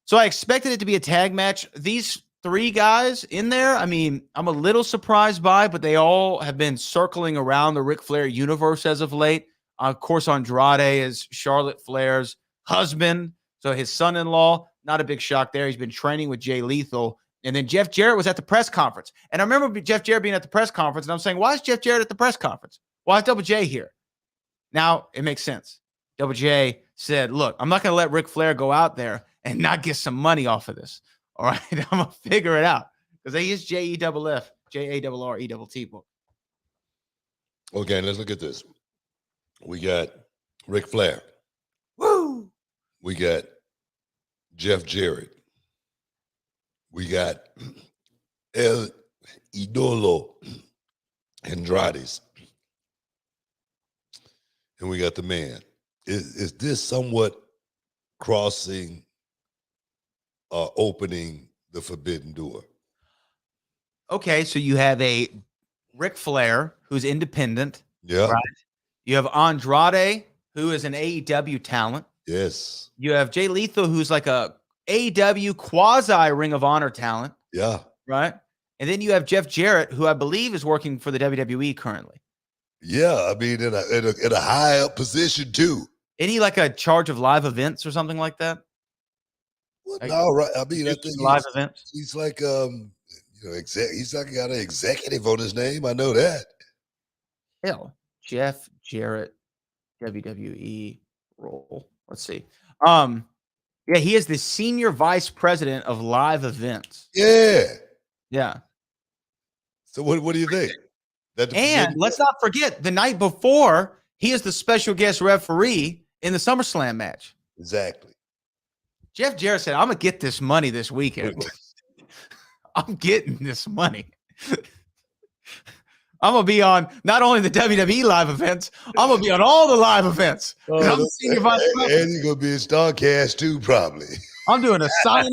So I expected it to be a tag match. These three guys in there, I'm a little surprised by, but they all have been circling around the Ric Flair universe as of late. Of course, Andrade is Charlotte Flair's husband, so his son-in-law, not a big shock there. He's been training with Jay Lethal. And then Jeff Jarrett was at the press conference. And I remember Jeff Jarrett being at the press conference, and I'm saying, why is Jeff Jarrett at the press conference? Why is Double J here? Now it makes sense. Double J said, look, I'm not going to let Ric Flair go out there and not get some money off of this. All right, I'm going to figure it out. Because he is J-E-F-F, J-A-R-R-E-T. Okay, let's look at this. We got Ric Flair. Woo! We got Jeff Jarrett. We got El Idolo Andrade. And we got the man. Is this somewhat crossing or opening the forbidden door? Okay, so you have a Ric Flair who's independent. Yeah. Right? You have Andrade, who is an AEW talent. Yes. You have Jay Lethal, who's like a AEW quasi Ring of Honor talent. Yeah. Right? And then you have Jeff Jarrett, who I believe is working for the WWE currently. Yeah, in a high up position too. Isn't he like a charge of live events or something like that? Well, no, right. I think live events. He's like he's like got an executive on his name. I know that. Hell, Jeff Jarrett, WWE role. Let's see. Yeah, he is the senior vice president of live events. Yeah. Yeah. So what do you think? And let's not forget, the night before, he is the special guest referee in the SummerSlam match. Exactly. Jeff Jarrett said, I'm going to get this money this weekend. I'm getting this money. I'm going to be on not only the WWE live events, I'm going to be on all the live events. I'm the senior vice president. And you're going to be in StarCast too, probably. I'm doing a signing.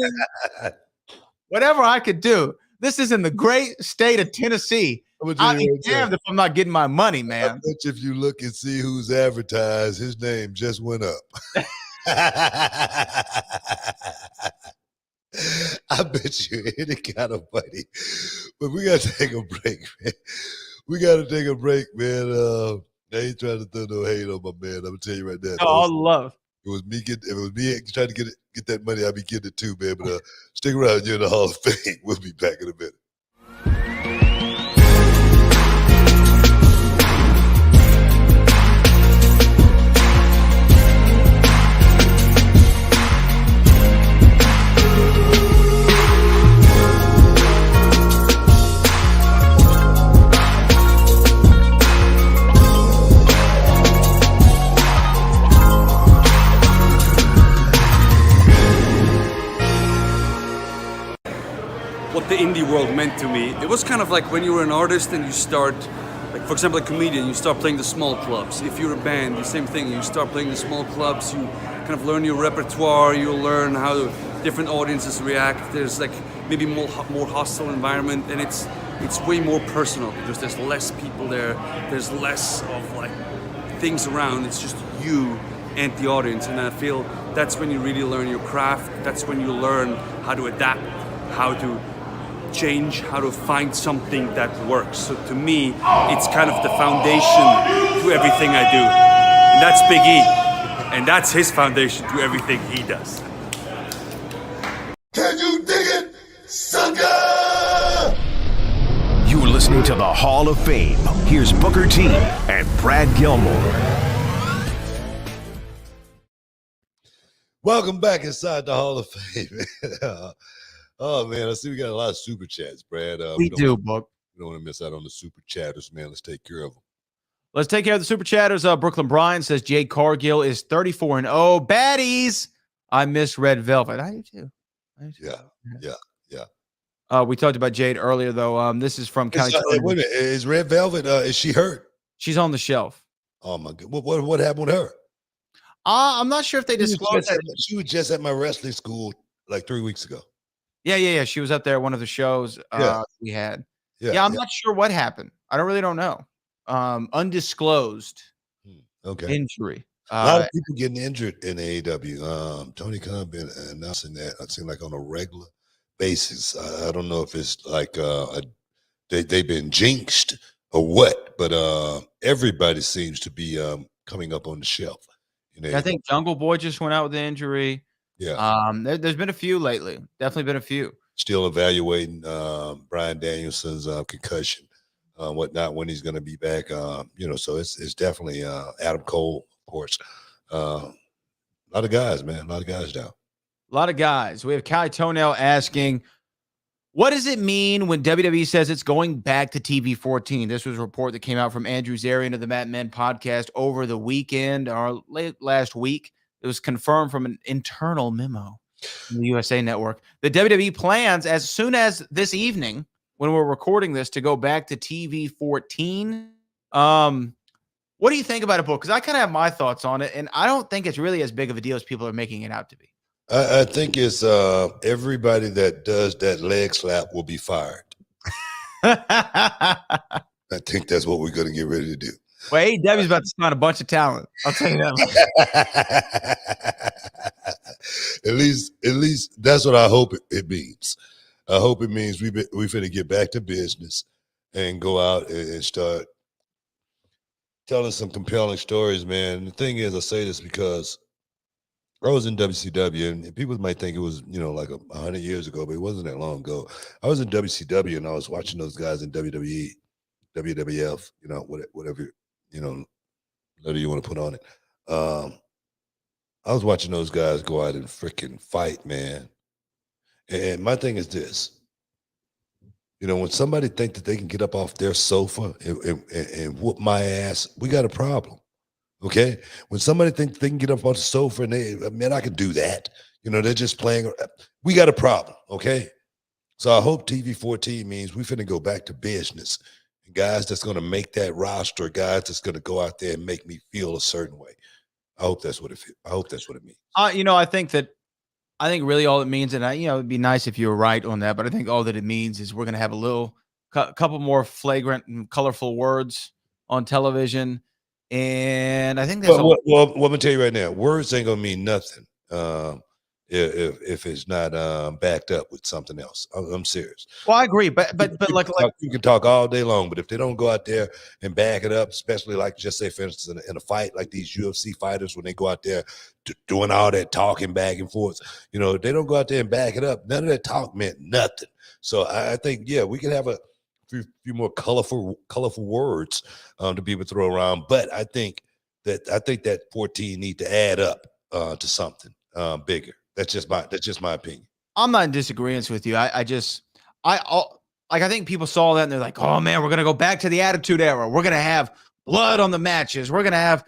Whatever I could do. This is in the great state of Tennessee. I'll be damned if I'm not getting my money, man. I bet you if you look and see who's advertised, his name just went up. I bet you any kind of money. But we got to take a break, man. We got to take a break, man. I ain't trying to throw no hate on my man. I'm going to tell you right now. All love. If it was me trying to get that money, I'd be getting it too, man. But stick around. You're in the Hall of Fame. We'll be back in a minute. What the indie world meant to me. It was kind of like when you were an artist and you start, like for example a comedian, you start playing the small clubs. If you're a band, the same thing, you start playing the small clubs, you kind of learn your repertoire, you learn how different audiences react. There's like maybe more hostile environment, and it's way more personal because there's less people there. There's less of like things around. It's just you and the audience, and I feel that's when you really learn your craft. That's when you learn how to adapt, how to change, how to find something that works. So to me, it's kind of the foundation to everything I do. And that's Big E. And that's his foundation to everything he does. Can you dig it, sucker? You're listening to the Hall of Fame. Here's Booker T and Brad Gilmore. Welcome back inside the Hall of Fame. Oh, man, I see we got a lot of super chats, Brad. We do, Book. We don't want to miss out on the super chatters, man. Let's take care of them. Let's take care of the super chatters. Brooklyn Bryan says Jade Cargill is 34-0. Baddies. I miss Red Velvet. I do too. Yeah. We talked about Jade earlier, though. This is from County. Wait a minute. Is Red Velvet, is she hurt? She's on the shelf. Oh, my God. What happened with her? I'm not sure if they disclosed that. She was just at my wrestling school like 3 weeks ago. Yeah. She was up there at one of the shows we had. Yeah, I'm not sure what happened. I really don't know. Undisclosed injury. A lot of people getting injured in AEW. Tony Khan been announcing that, it seems like on a regular basis. I don't know if it's like they've been jinxed or what, but everybody seems to be coming up on the shelf. I think Jungle Boy just went out with an injury. Yeah. There's been a few lately. Definitely been a few. Still evaluating Bryan Danielson's concussion, whatnot, when he's going to be back. So it's definitely Adam Cole, of course. A lot of guys, man. A lot of guys down. A lot of guys. We have Kai Toenail asking, what does it mean when WWE says it's going back to TV-14? This was a report that came out from Andrew Zarian of the Mat Men podcast over the weekend or late last week. It was confirmed from an internal memo from the USA Network. The WWE plans as soon as this evening, when we're recording this, to go back to TV-14. What do you think about it, Book? Because I kind of have my thoughts on it, and I don't think it's really as big of a deal as people are making it out to be. I think it's everybody that does that leg slap will be fired. I think that's what we're going to get ready to do. Well, AEW's about to sign a bunch of talent. I'll tell you that. At least that's what I hope it means. I hope it means we finna get back to business and go out and start telling some compelling stories, man. The thing is, I say this because I was in WCW, and people might think it was, like 100 years ago, but it wasn't that long ago. I was in WCW, and I was watching those guys in WWE, WWF, whatever, letter you want to put on it. I was watching those guys go out and freaking fight, man. And my thing is this. When somebody think that they can get up off their sofa and whoop my ass, we got a problem. Okay, when somebody thinks they can get up on the sofa and I can do that. They're just playing. We got a problem. Okay, so I hope TV-14 means we finna go back to business. And guys that's gonna make that roster, guys that's gonna go out there and make me feel a certain way. I hope that's what it means. I think really all it means, and it'd be nice if you were right on that, but I think all that it means is we're gonna have a couple more flagrant and colorful words on television. And I think that's well, I'm gonna tell you right now, words ain't gonna mean nothing if it's not backed up with something else. I'm serious. Well, I agree, but you can talk all day long, but if they don't go out there and back it up, especially like just say, for instance, in a fight like these UFC fighters, when they go out there doing all that talking back and forth, if they don't go out there and back it up, none of that talk meant nothing. So I think, we can have a few more colorful words to be able to throw around, but I think that 14 need to add up to something bigger. That's just my opinion. I'm not in disagreement with you. I think people saw that and they're like, oh man, we're gonna go back to the Attitude Era. We're gonna have blood on the matches. We're gonna have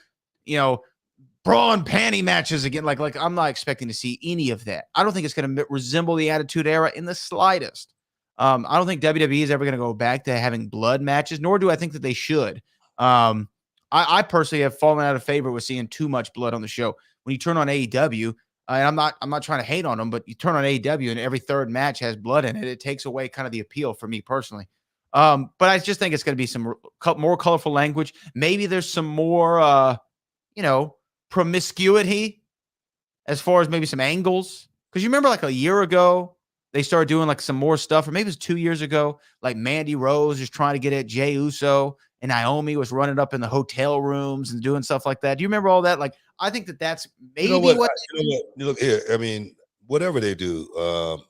bra and panty matches again. Like I'm not expecting to see any of that. I don't think it's gonna resemble the Attitude Era in the slightest. I don't think WWE is ever going to go back to having blood matches, nor do I think that they should. I personally have fallen out of favor with seeing too much blood on the show. When you turn on AEW, And I'm not trying to hate on them, but you turn on AEW and every third match has blood in it. It takes away kind of the appeal for me personally. But I just think it's going to be some more colorful language. Maybe there's some more, promiscuity as far as maybe some angles. Because you remember like a year ago, they started doing like some more stuff, or maybe it was 2 years ago, like Mandy Rose is trying to get at Jey Uso, and Naomi was running up in the hotel rooms and doing stuff like that. Do you remember all that? Like, I think that's maybe what. You look here. I mean, whatever they do,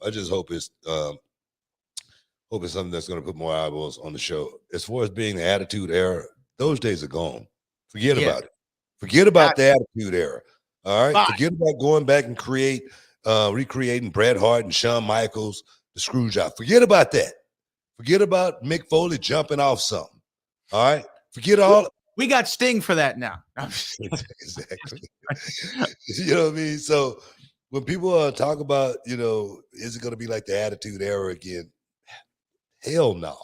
I just hope it's something that's going to put more eyeballs on the show. As far as being the Attitude Era, those days are gone. Forget about it. Forget about the Attitude Era. All right. Forget about going back and recreating Bret Hart and Shawn Michaels, the Screwjob. Forget about that. Forget about Mick Foley jumping off something. All right. Forget all. We got Sting for that now. Exactly. You know what I mean? So when people talk about, is it going to be like the Attitude Era again? Hell no.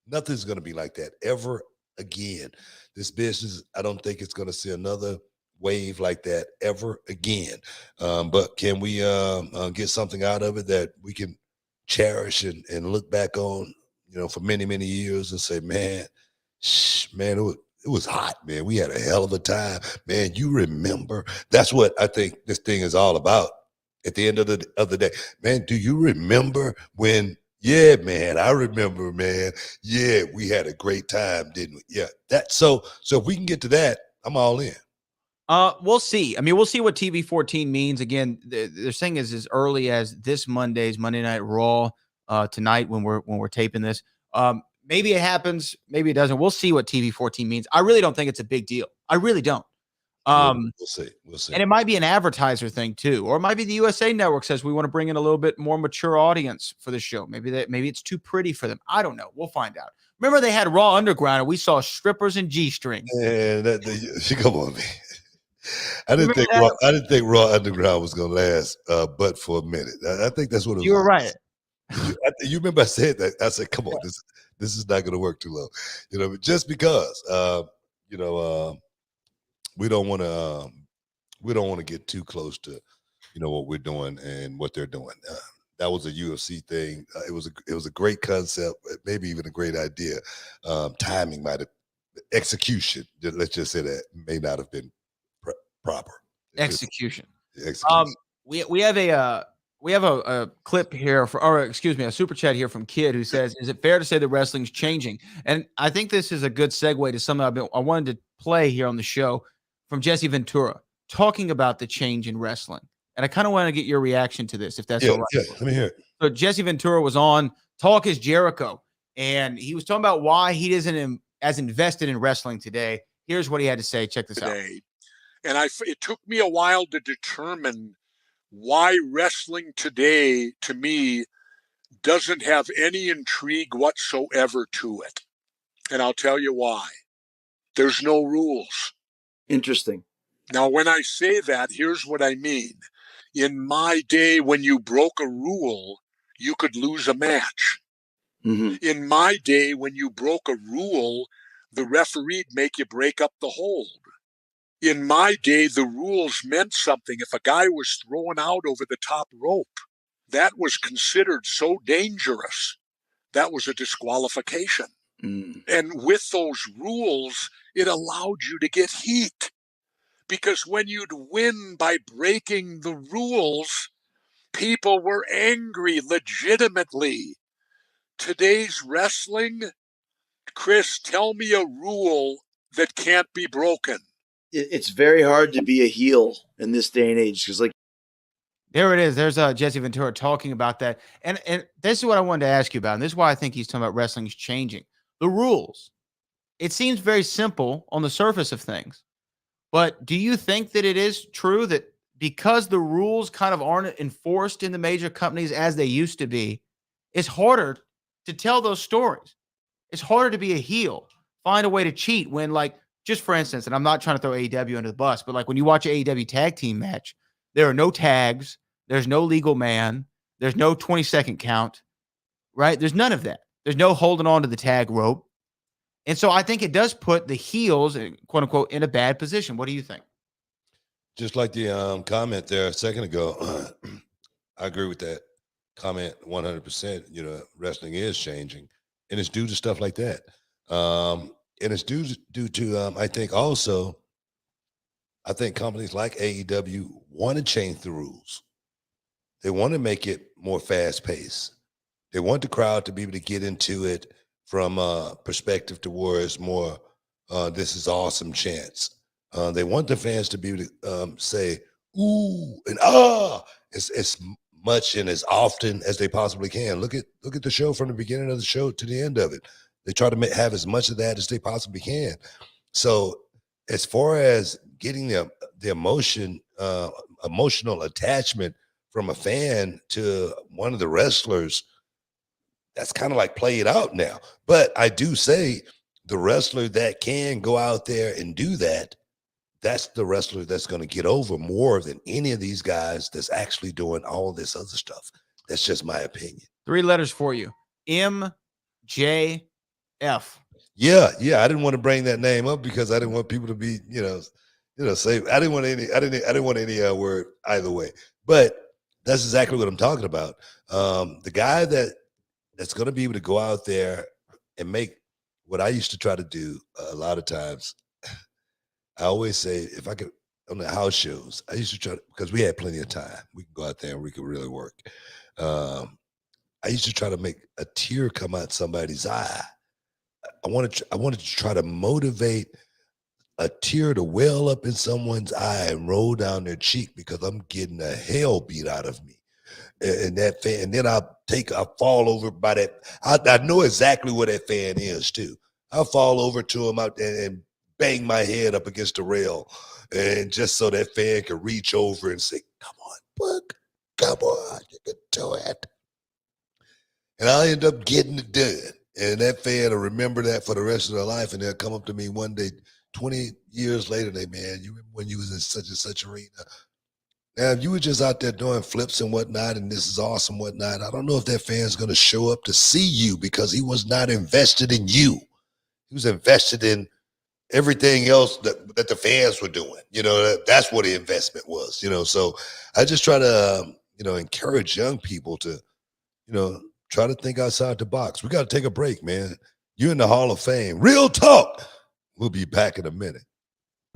Nothing's going to be like that ever again. This business, I don't think it's going to see another wave like that ever again. But can we get something out of it that we can cherish and look back on, for many, many years and say, man, it was hot, man. We had a hell of a time, man. You remember? That's what I think this thing is all about. At the end of the day, man, do you remember when? Yeah, man, I remember, man. Yeah, we had a great time, didn't we? Yeah, so if we can get to that, I'm all in. We'll see. I mean, we'll see what TV-14 means. Again, they're saying is as early as this Monday's Monday Night Raw tonight when we're taping this. Maybe it happens, maybe it doesn't. We'll see what TV-14 means. I really don't think it's a big deal. I really don't. We'll see. And it might be an advertiser thing too, or it might be the USA Network says we want to bring in a little bit more mature audience for the show. Maybe it's too pretty for them. I don't know. We'll find out. Remember they had Raw Underground and we saw strippers and G-strings. And come on, man. I didn't think Raw Underground was gonna last, but for a minute. I think that's what it was. You were right. You remember I said that? I said, "Come on, this is not gonna work too long." Just because we don't want to get too close to what we're doing and what they're doing. That was a UFC thing. It was a great concept, maybe even a great idea. Timing might have, execution. Let's just say that may not have been proper. Execution. Execution. We have a clip here a super chat here from Kid who says, "Is it fair to say that wrestling's changing?" And I think this is a good segue to something I wanted to play here on the show from Jesse Ventura talking about the change in wrestling. And I kind of want to get your reaction to this, if that's all right. Yeah, let me hear it. So Jesse Ventura was on Talk is Jericho, and he was talking about why he isn't as invested in wrestling today. Here's what he had to say. Check this out. And it took me a while to determine why wrestling today, to me, doesn't have any intrigue whatsoever to it. And I'll tell you why. There's no rules. Interesting. Now, when I say that, here's what I mean. In my day, when you broke a rule, you could lose a match. Mm-hmm. In my day, when you broke a rule, the referee'd make you break up the hold. In my day, the rules meant something. If a guy was thrown out over the top rope, that was considered so dangerous. That was a disqualification. Mm. And with those rules, it allowed you to get heat. Because when you'd win by breaking the rules, people were angry legitimately. Today's wrestling, Chris, tell me a rule that can't be broken. It's very hard to be a heel in this day and age because, there it is. There's Jesse Ventura talking about that. And this is what I wanted to ask you about. And this is why I think he's talking about wrestling's changing. The rules. It seems very simple on the surface of things. But do you think that it is true that because the rules kind of aren't enforced in the major companies as they used to be, it's harder to tell those stories? It's harder to be a heel, find a way to cheat when, like, just for instance, and I'm not trying to throw AEW under the bus, but like when you watch an AEW tag team match, there are no tags, there's no legal man, there's no 20-second count, right? There's none of that. There's no holding on to the tag rope. And so I think it does put the heels, quote unquote, in a bad position. What do you think? Just like the comment there a second ago, I agree with that comment 100%. You know, wrestling is changing, and it's due to stuff like that. And it's due to I think also, I think companies like AEW want to change the rules. They want to make it more fast paced. They want the crowd to be able to get into it from a perspective towards more this is awesome chants. They want the fans to be able to say ooh and ah as much and as often as they possibly can. Look at the show from the beginning of the show to the end of it. They try to have as much of that as they possibly can. So as far as getting the emotional attachment from a fan to one of the wrestlers, that's kind of like played out now. But I do say the wrestler that can go out there and do that, that's the wrestler that's going to get over more than any of these guys that's actually doing all this other stuff. That's just my opinion. 3 letters for you. MJF. Yeah. I didn't want to bring that name up because I didn't want people to be, say I didn't want any word either way. But that's exactly what I'm talking about. The guy that's going to be able to go out there and make what I used to try to do a lot of times. I always say, if I could, on the house shows, I used to try to, because we had plenty of time. We could go out there and we could really work. I used to try to make a tear come out somebody's eye. I wanted to try to motivate a tear to well up in someone's eye and roll down their cheek because I'm getting the hell beat out of me. And that fan, and then I'll fall over by that. I know exactly where that fan is too. I'll fall over to him out there and bang my head up against the rail, and just so that fan can reach over and say, "Come on, Buck, come on, you can do it." And I'll end up getting it done. And that fan will remember that for the rest of their life, and they'll come up to me one day, 20 years later, man, you remember when you was in such and such arena? Now, if you were just out there doing flips and whatnot, and this is awesome, whatnot, I don't know if that fan's going to show up to see you because he was not invested in you. He was invested in everything else that the fans were doing. That's what the investment was, So I just try to, encourage young people to, try to think outside the box. We got to take a break, man. You're in the Hall of Fame. Real talk. We'll be back in a minute.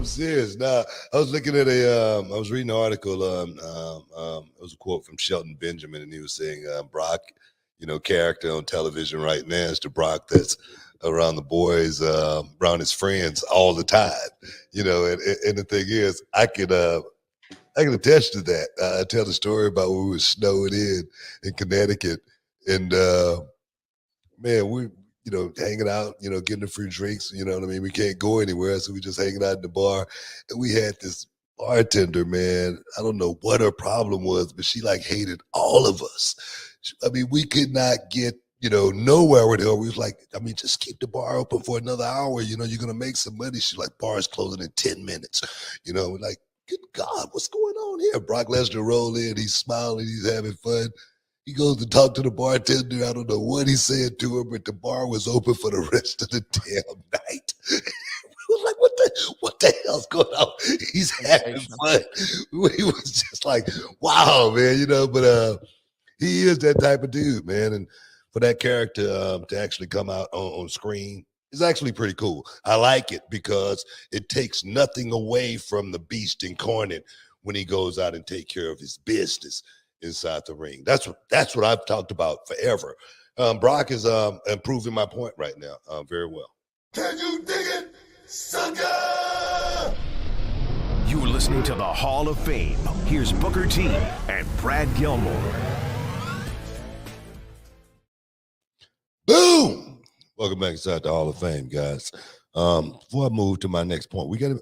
I'm serious. Nah, I was looking at I was reading an article. It was a quote from Shelton Benjamin, and he was saying, Brock, character on television right now is the Brock that's around the boys, around his friends all the time, and the thing is, I can attest to that. I tell the story about when we were snowed in Connecticut, and man, we hanging out, getting the free drinks, you know what I mean? We can't go anywhere, so we just hanging out in the bar, and we had this bartender, man. I don't know what her problem was, but she like hated all of us. I mean, we could not get nowhere with her. We was like, I mean, just keep the bar open for another hour. You're going to make some money. She's like, bar's closing in 10 minutes. We're like, good God, what's going on here? Brock Lesnar roll in. He's smiling. He's having fun. He goes to talk to the bartender. I don't know what he said to her, but the bar was open for the rest of the damn night. We was like, what the hell's going on? He's having fun. We was just like, wow, man, but he is that type of dude, man. And for that character to actually come out on screen is actually pretty cool. I like it because it takes nothing away from the beast incarnate when he goes out and take care of his business inside the ring. That's what I've talked about forever. Brock is improving my point right now very well. Can you dig it, sucker? You're listening to the Hall of Fame. Here's Booker T and Brad Gilmore. Boom! Welcome back inside the Hall of Fame, guys. Before I move to my next point, we got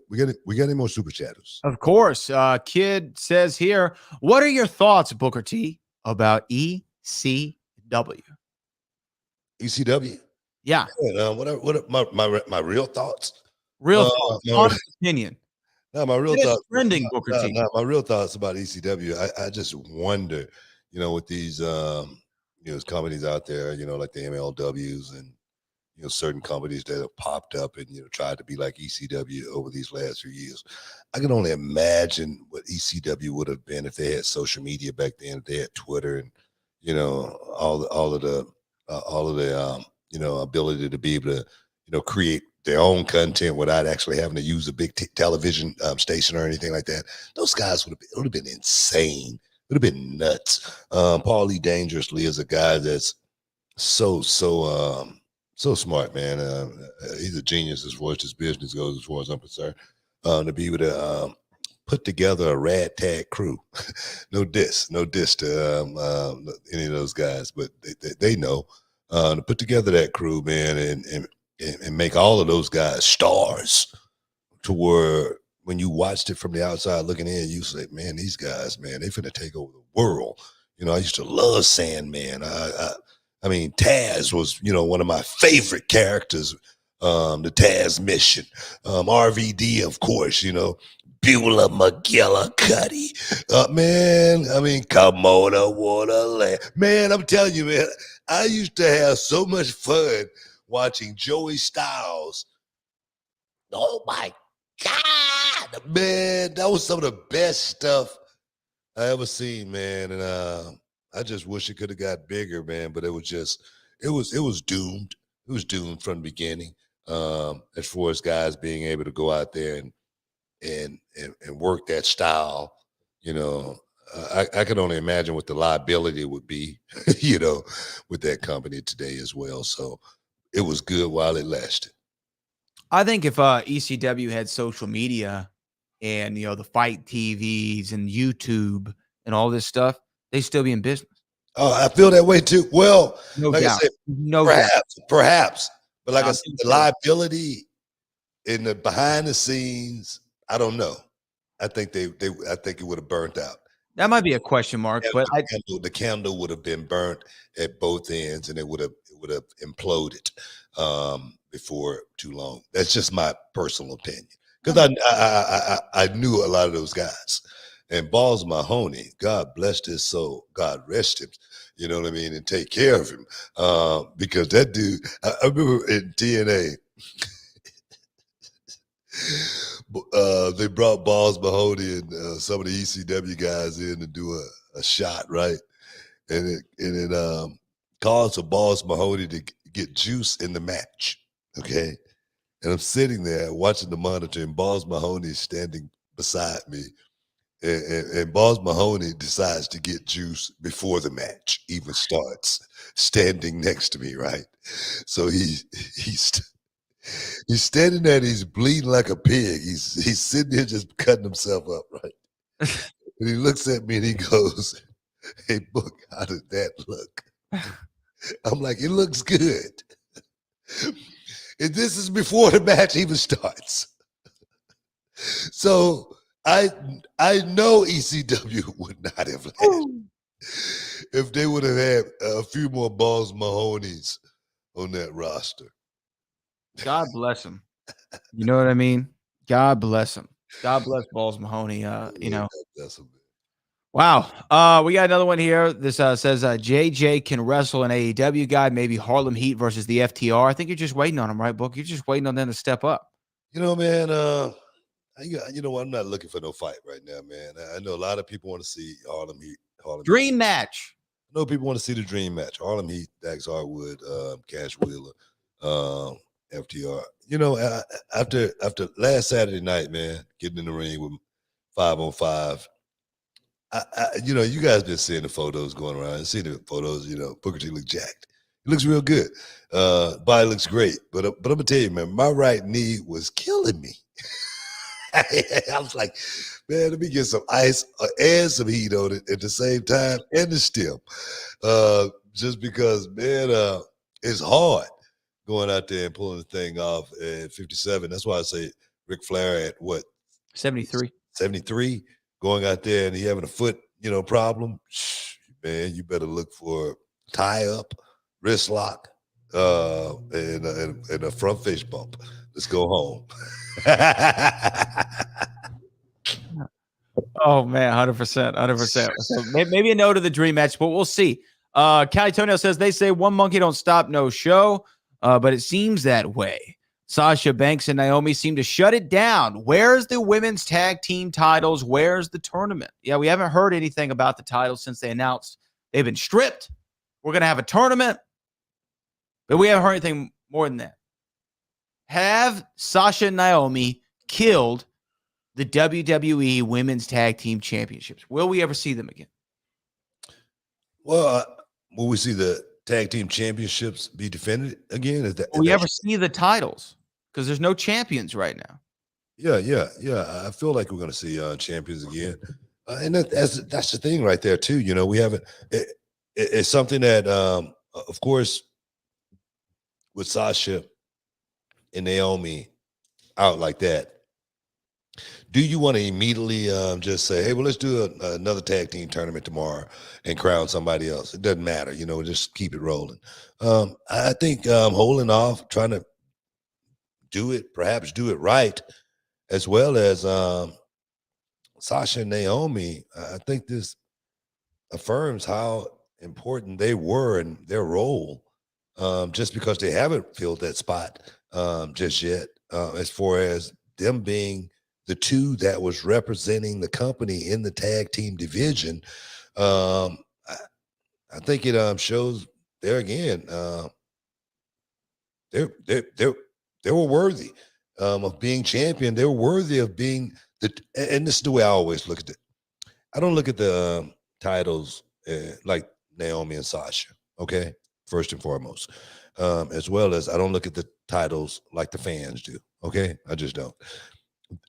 any more super chatters? Of course. Kid says here, what are your thoughts, Booker T, about ECW? ECW? Yeah. What are my real thoughts? Real thoughts. Honest opinion. No, my real thoughts. Trending, Booker T. No, my real thoughts about ECW. I just wonder, with these companies out there, like the MLWs and certain companies that have popped up and tried to be like ECW over these last few years. I can only imagine what ECW would have been if they had social media back then, if they had Twitter and all of the ability to be able to create their own content without actually having to use a big television station or anything like that. Those guys would have been insane. It would have been nuts. Paulie Dangerously is a guy that's so smart, man. He's a genius as far as his business goes, as far as I'm concerned. To be able to put together a ragtag crew. no diss to any of those guys, but they know to put together that crew, man, and make all of those guys stars, to where when you watched it from the outside looking in, you say, man, these guys, man, they finna take over the world. I used to love Sandman. I mean, Taz was, one of my favorite characters. The Taz Mission, RVD, of course, Beulah McGillicuddy. Man, I mean, come on, I wanna laugh. Man, I'm telling you, man, I used to have so much fun watching Joey Styles. Oh my God, man, that was some of the best stuff I ever seen, man. And I just wish it could have got bigger, man. But it was doomed. It was doomed from the beginning. As far as guys being able to go out there and work that style, I can only imagine what the liability would be, with that company today as well. So it was good while it lasted. I think if ECW had social media and the fight TVs and YouTube and all this stuff, they'd still be in business. Oh, I feel that way too. Well, No like doubt. I said, No doubt. perhaps. But like I said, the sure. liability in the behind the scenes, I don't know. I think I think it would have burnt out. That might be a question mark, but The candle would have been burnt at both ends, and it would have imploded before too long. That's just my personal opinion, because I knew a lot of those guys. And Balls Mahoney, God bless his soul, God rest him, you know what I mean, and take care of him, because that dude, I remember in TNA, they brought Balls Mahoney and some of the ECW guys in to do a shot, right? And it caused for Balls Mahoney to get juice in the match, okay? And I'm sitting there watching the monitor, and Balls Mahoney is standing beside me. And Balls Mahoney decides to get juice before the match even starts, standing next to me, right? So he's standing there and he's bleeding like a pig. He's sitting there just cutting himself up, right? And he looks at me and he goes, "Hey, Book, how did that look?" I'm like, "It looks good." And this is before the match even starts. So I know ECW would not have lasted if they would have had a few more Balls Mahoney's on that roster. God bless him. You know what I mean? God bless him. God bless Balls Mahoney. That's a Wow. We got another one here. This says JJ can wrestle an AEW guy, maybe Harlem Heat versus the FTR. I think you're just waiting on him, right, Book? You're just waiting on them to step up. Man, I'm not looking for no fight right now, man. I know a lot of people want to see Harlem Heat. Dream match. I know people want to see the dream match. Harlem Heat, Dax Harwood, Cash Wheeler, FTR. After last Saturday night, man, getting in the ring with 5-on-5, you guys been seeing the photos going around. And seeing the photos, Booker T look jacked. He looks real good. Body looks great. But I'm gonna tell you, man, my right knee was killing me. I was like, man, let me get some ice and some heat on it at the same time, and the stem. Just because, man, it's hard going out there and pulling the thing off at 57. That's why I say Ric Flair at what? 73. 73, going out there and he having a foot, problem. Man, you better look for tie up, wrist lock, and a front face bump. Let's go home. Oh man, 100%. So maybe a no to the dream match, but we'll see. Cali Tonio says they say one monkey don't stop no show. but it seems that way. Sasha Banks and Naomi seem to shut it down. Where's the women's tag team titles? Where's the tournament? Yeah, we haven't heard anything about the titles since they announced they've been stripped. We're going to have a tournament, but we haven't heard anything more than that. Have Sasha and Naomi killed the WWE Women's Tag Team Championships? Will we ever see them again? Well, will we see the tag team championships be defended again? Will we ever see the titles? Because there's no champions right now. Yeah. I feel like we're going to see champions again, and that's the thing right there too. You know, we haven't. It's something that, of course, with Sasha and Naomi out like that, do you want to immediately just say, hey, well, let's do another tag team tournament tomorrow and crown somebody else? It doesn't matter, you know, just keep it rolling. I think holding off, trying to perhaps do it right, as well as Sasha and Naomi. I think this affirms how important they were in their role, just because they haven't filled that spot just yet, as far as them being the two that was representing the company in the tag team division. I think it shows there again, they were worthy of being champion. They were worthy of being and this is the way I always look at it. I don't look at the titles like Naomi and Sasha, okay, first and foremost, as well as I don't look at the titles like the fans do, okay? I just don't.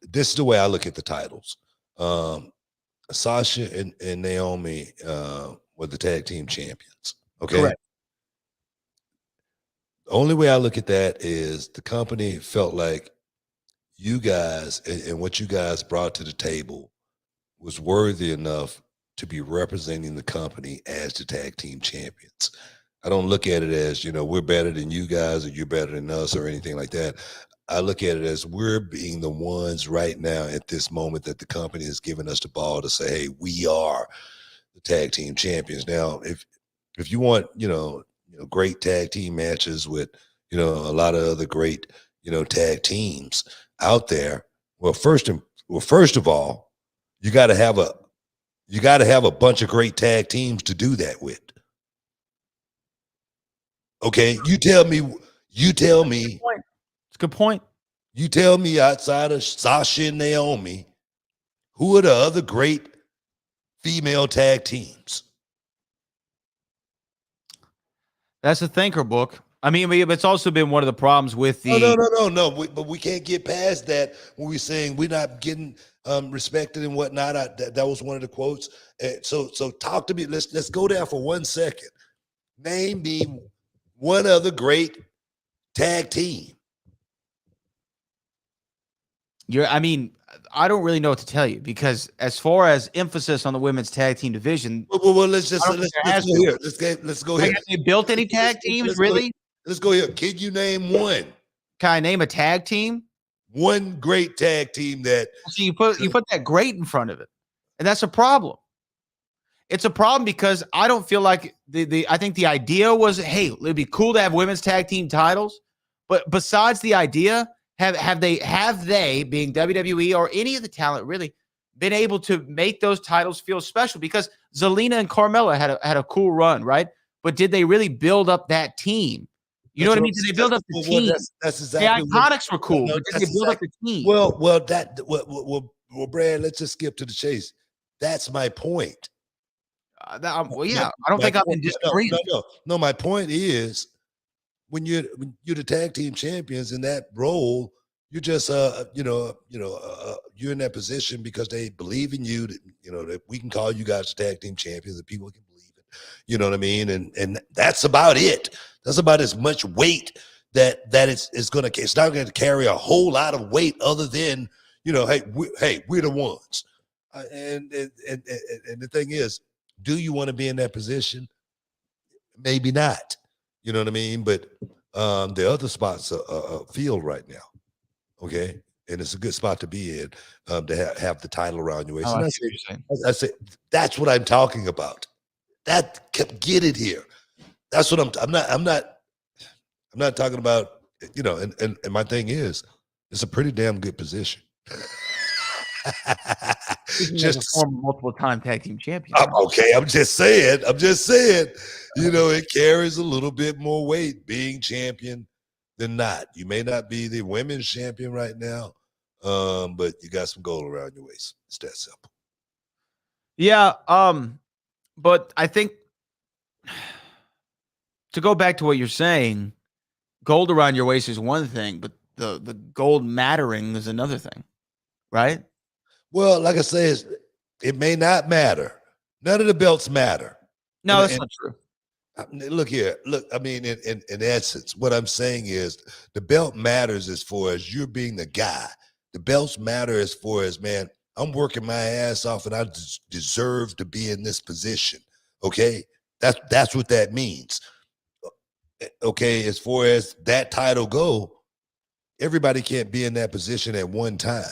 This is the way I look at the titles. Sasha and Naomi were the tag team champions, okay? Correct. The only way I look at that is the company felt like you guys and what you guys brought to the table was worthy enough to be representing the company as the tag team champions. I don't look at it as, you know, we're better than you guys or you're better than us or anything like that. I look at it as we're being the ones right now at this moment that the company has given us the ball to say, hey, we are the tag team champions. Now, if you want, you know, great tag team matches with, you know, a lot of other great, you know, tag teams out there, well, first of all, you got to have a bunch of great tag teams to do that with. Okay, you tell me. It's a good point. You tell me outside of Sasha and Naomi, who are the other great female tag teams? That's a thinker book. I mean, it's also been one of the problems with the. No. But we can't get past that when we're saying we're not getting respected and whatnot. That was one of the quotes. So talk to me. Let's go there for 1 second. Name me one other great tag team. I don't really know what to tell you, because as far as emphasis on the women's tag team division, well let's go here. Let's go here. Have they built any tag teams, really? Let's go here. Can you name one? Can I name a tag team? One great tag team that. So you put that great in front of it, and that's a problem. It's a problem because I don't feel like I think the idea was, hey, it'd be cool to have women's tag team titles, but besides the idea, have they being WWE or any of the talent really been able to make those titles feel special? Because Zelina and Carmella had a cool run, right? But did they really build up that team? You know what I mean? Did they build up the team? That's exactly. The Iconics were cool, but did they build up the team? Well, Brad, let's just skip to the chase. That's my point. I don't think I'm in disagreement. No. My point is, when you're the tag team champions in that role, you're just you're in that position because they believe in you. That we can call you guys tag team champions, and people can believe it. You know what I mean? And that's about it. That's about as much weight that it's going to. It's not going to carry a whole lot of weight other than hey, we're the ones. And the thing is, do you want to be in that position? Maybe not. You know what I mean? But the other spots are field right now. Okay. And it's a good spot to be in, to have the title around your waist. I say, that's what I'm talking about. Get it here. That's what I'm not I'm not talking about, and my thing is, it's a pretty damn good position. Just a former multiple-time tag team champion. Okay, I'm just saying, it carries a little bit more weight being champion than not. You may not be the women's champion right now, but you got some gold around your waist. It's that simple. Yeah, but I think to go back to what you're saying, gold around your waist is one thing, but the gold mattering is another thing, right? Well, like I say, it may not matter. None of the belts matter. No, that's not true. Look here. Look, I mean, in essence, what I'm saying is the belt matters as far as you're being the guy. The belts matter as far as, man, I'm working my ass off and I deserve to be in this position. Okay? That's what that means. Okay, as far as that title go, everybody can't be in that position at one time.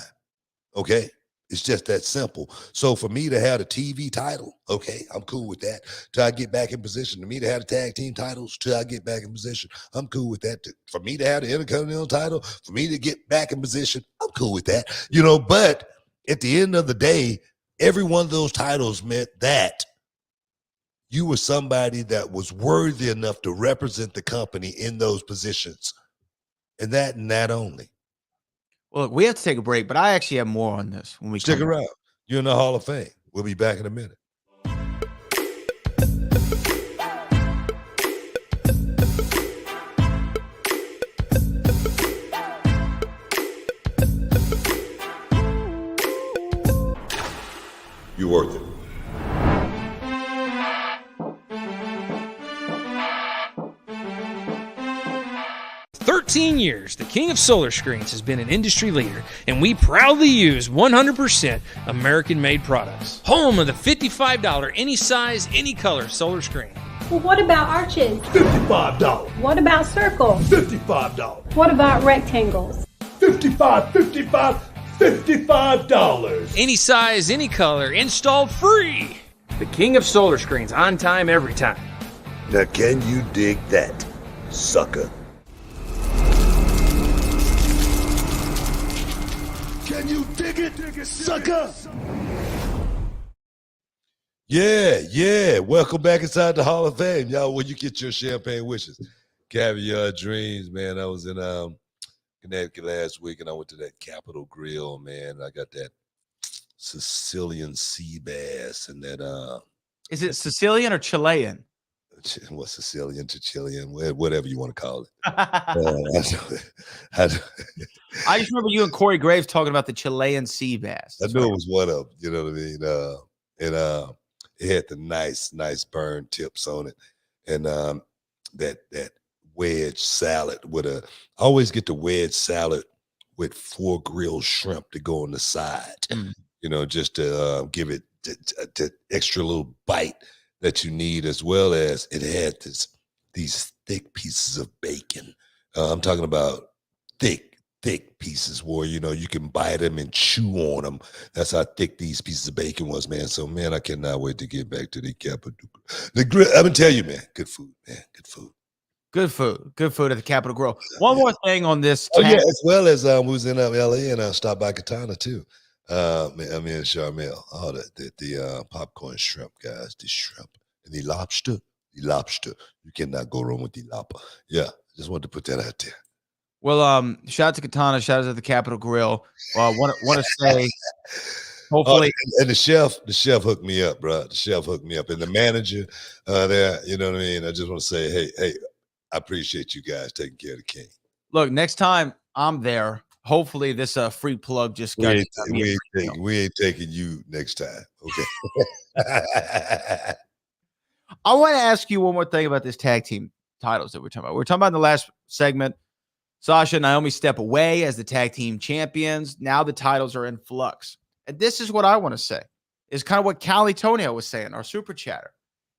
Okay? It's just that simple. So for me to have the TV title, okay, I'm cool with that. Till I get back in position. To me to have the tag team titles, till I get back in position, I'm cool with that. For me to have the Intercontinental title, for me to get back in position, I'm cool with that. But at the end of the day, every one of those titles meant that you were somebody that was worthy enough to represent the company in those positions. And that only. Well, look, we have to take a break, but I actually have more on this when we stick around. You're in the Hall of Fame. We'll be back in a minute. You worth it. For 13 years, the King of Solar Screens has been an industry leader, and we proudly use 100% American-made products. Home of the $55 any size, any color solar screen. Well, what about arches? $55. What about circles? $55. What about rectangles? $55. Any size, any color, installed free. The King of Solar Screens, on time, every time. Now, can you dig that, sucker? Can you dig it, sucker? Yeah. Welcome back inside the Hall of Fame. Y'all, when you get your champagne wishes, caviar dreams, man. I was in Connecticut last week, and I went to that Capitol Grill, man. I got that Sicilian sea bass and that Is it Sicilian or Chilean? What, Sicilian to Chilean, whatever you want to call it. I just remember you and Corey Graves talking about the Chilean sea bass. I knew it was one of them, you know what I mean? And it had the nice burn tips on it. And that wedge salad I always get the wedge salad with 4 grilled shrimp to go on the side, just to give it the extra little bite that you need, as well as it had these thick pieces of bacon. I'm talking about thick pieces where, you can bite them and chew on them. That's how thick these pieces of bacon was, man. So, man, I cannot wait to get back to the Capitol. I'm going to tell you, man, good food, man, good food. Good food at the Capitol Grill. One more thing on this. Yeah, as well as we was in LA and stopped by Katana too. And Charmel, the popcorn shrimp, guys, the shrimp and the lobster. You cannot go wrong with the lobster. Yeah, just wanted to put that out there. Well, shout out to Katana, shout out to the Capitol Grill. Want to say, hopefully, and the chef hooked me up, bro. The chef hooked me up, and the manager there. You know what I mean? I just want to say, hey, I appreciate you guys taking care of the king. Look, next time I'm there, hopefully this free plug just got. We ain't taking you next time. Okay. I want to ask you one more thing about this tag team titles that we're talking about. We're talking about in the last segment. Sasha and Naomi step away as the tag team champions. Now the titles are in flux. And this is what I want to say, is kind of what Callie Tonio was saying, our super chatter,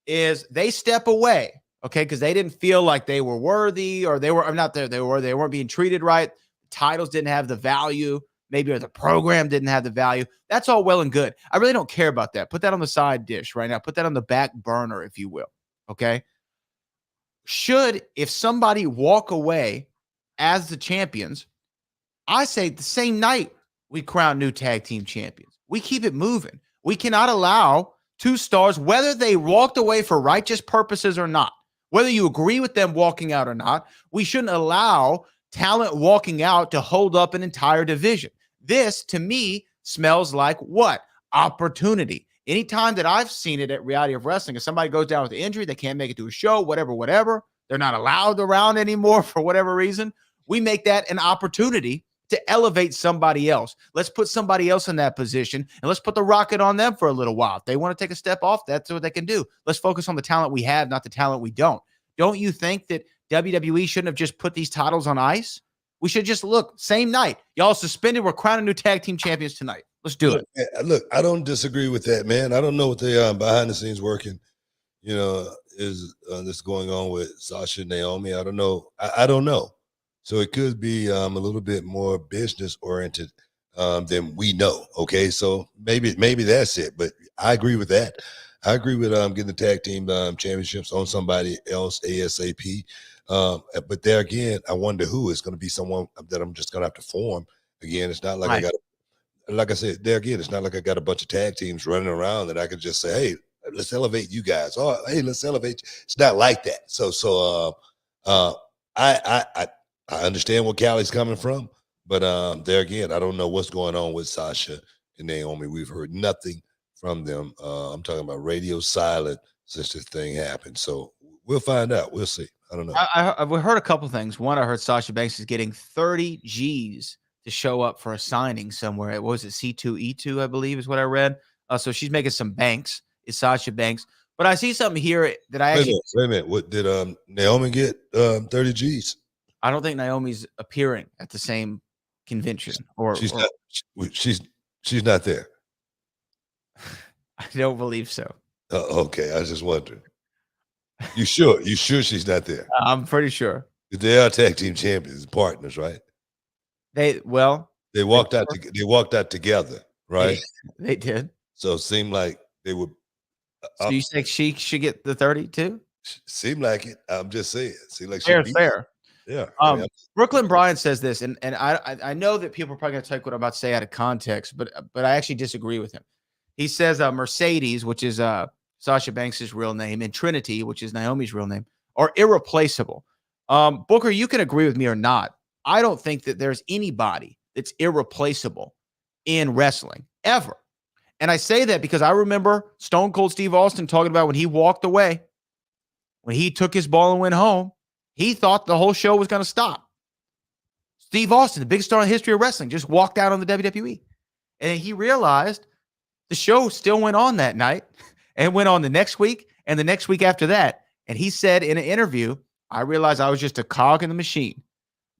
is they step away, okay, because they didn't feel like they were worthy, or they weren't being treated right. The titles didn't have the value, maybe, or the program didn't have the value. That's all well and good. I really don't care about that. Put that on the side dish right now. Put that on the back burner, if you will, okay? if somebody walk away as the champions, I say the same night we crown new tag team champions. We keep it moving. We cannot allow two stars, whether they walked away for righteous purposes or not, whether you agree with them walking out or not, we shouldn't allow talent walking out to hold up an entire division. This, to me, smells like what? Opportunity. Anytime that I've seen it at Reality of Wrestling, if somebody goes down with an injury, they can't make it to a show, whatever, they're not allowed around anymore for whatever reason, we make that an opportunity to elevate somebody else. Let's put somebody else in that position, and let's put the rocket on them for a little while. If they want to take a step off, that's what they can do. Let's focus on the talent we have, not the talent we don't. Don't you think that WWE shouldn't have just put these titles on ice? We should just look, same night. Y'all suspended. We're crowning new tag team champions tonight. Let's do it. Look, I don't disagree with that, man. I don't know what they behind the scenes working, is this going on with Sasha and Naomi. I don't know. I don't know. So it could be a little bit more business oriented than we know. Okay, so maybe that's it. But I agree with that. I agree with getting the tag team championships on somebody else ASAP. But there again, I wonder who is going to be someone that I'm just going to have to form. Again, it's not like I got. Like I said, there again, it's not like I got a bunch of tag teams running around that I could just say, hey, let's elevate you guys. Oh, hey, let's elevate you. It's not like that. So I understand where Callie's coming from, but there again, I don't know what's going on with Sasha and Naomi. We've heard nothing from them. I'm talking about radio silent since this thing happened. So we'll find out. We'll see. I don't know. I've heard a couple things. One, I heard Sasha Banks is getting 30 G's to show up for a signing somewhere. What was it? C2E2, I believe is what I read. So she's making some banks. It's Sasha Banks. But I see something here that I wait a minute. What did Naomi get 30 G's? I don't think Naomi's appearing at the same convention. She's not there. I don't believe so. Okay, I was just wondering. You sure? You sure she's not there? I'm pretty sure. They are tag team champions, partners, right? They walked out. They walked out together, right? They did. So it seemed like they would. So you think she should get the 30 too? Seemed like it. I'm just saying. Seemed like fair. Yeah. Brooklyn Bryan says this, and I know that people are probably going to take what I'm about to say out of context, but I actually disagree with him. He says Mercedes, which is Sasha Banks' real name, and Trinity, which is Naomi's real name, are irreplaceable. Booker, you can agree with me or not. I don't think that there's anybody that's irreplaceable in wrestling ever. And I say that because I remember Stone Cold Steve Austin talking about when he walked away, when he took his ball and went home, he thought the whole show was going to stop. Steve Austin, the biggest star in the history of wrestling, just walked out on the WWE. And he realized the show still went on that night and went on the next week and the next week after that. And he said in an interview, I realized I was just a cog in the machine.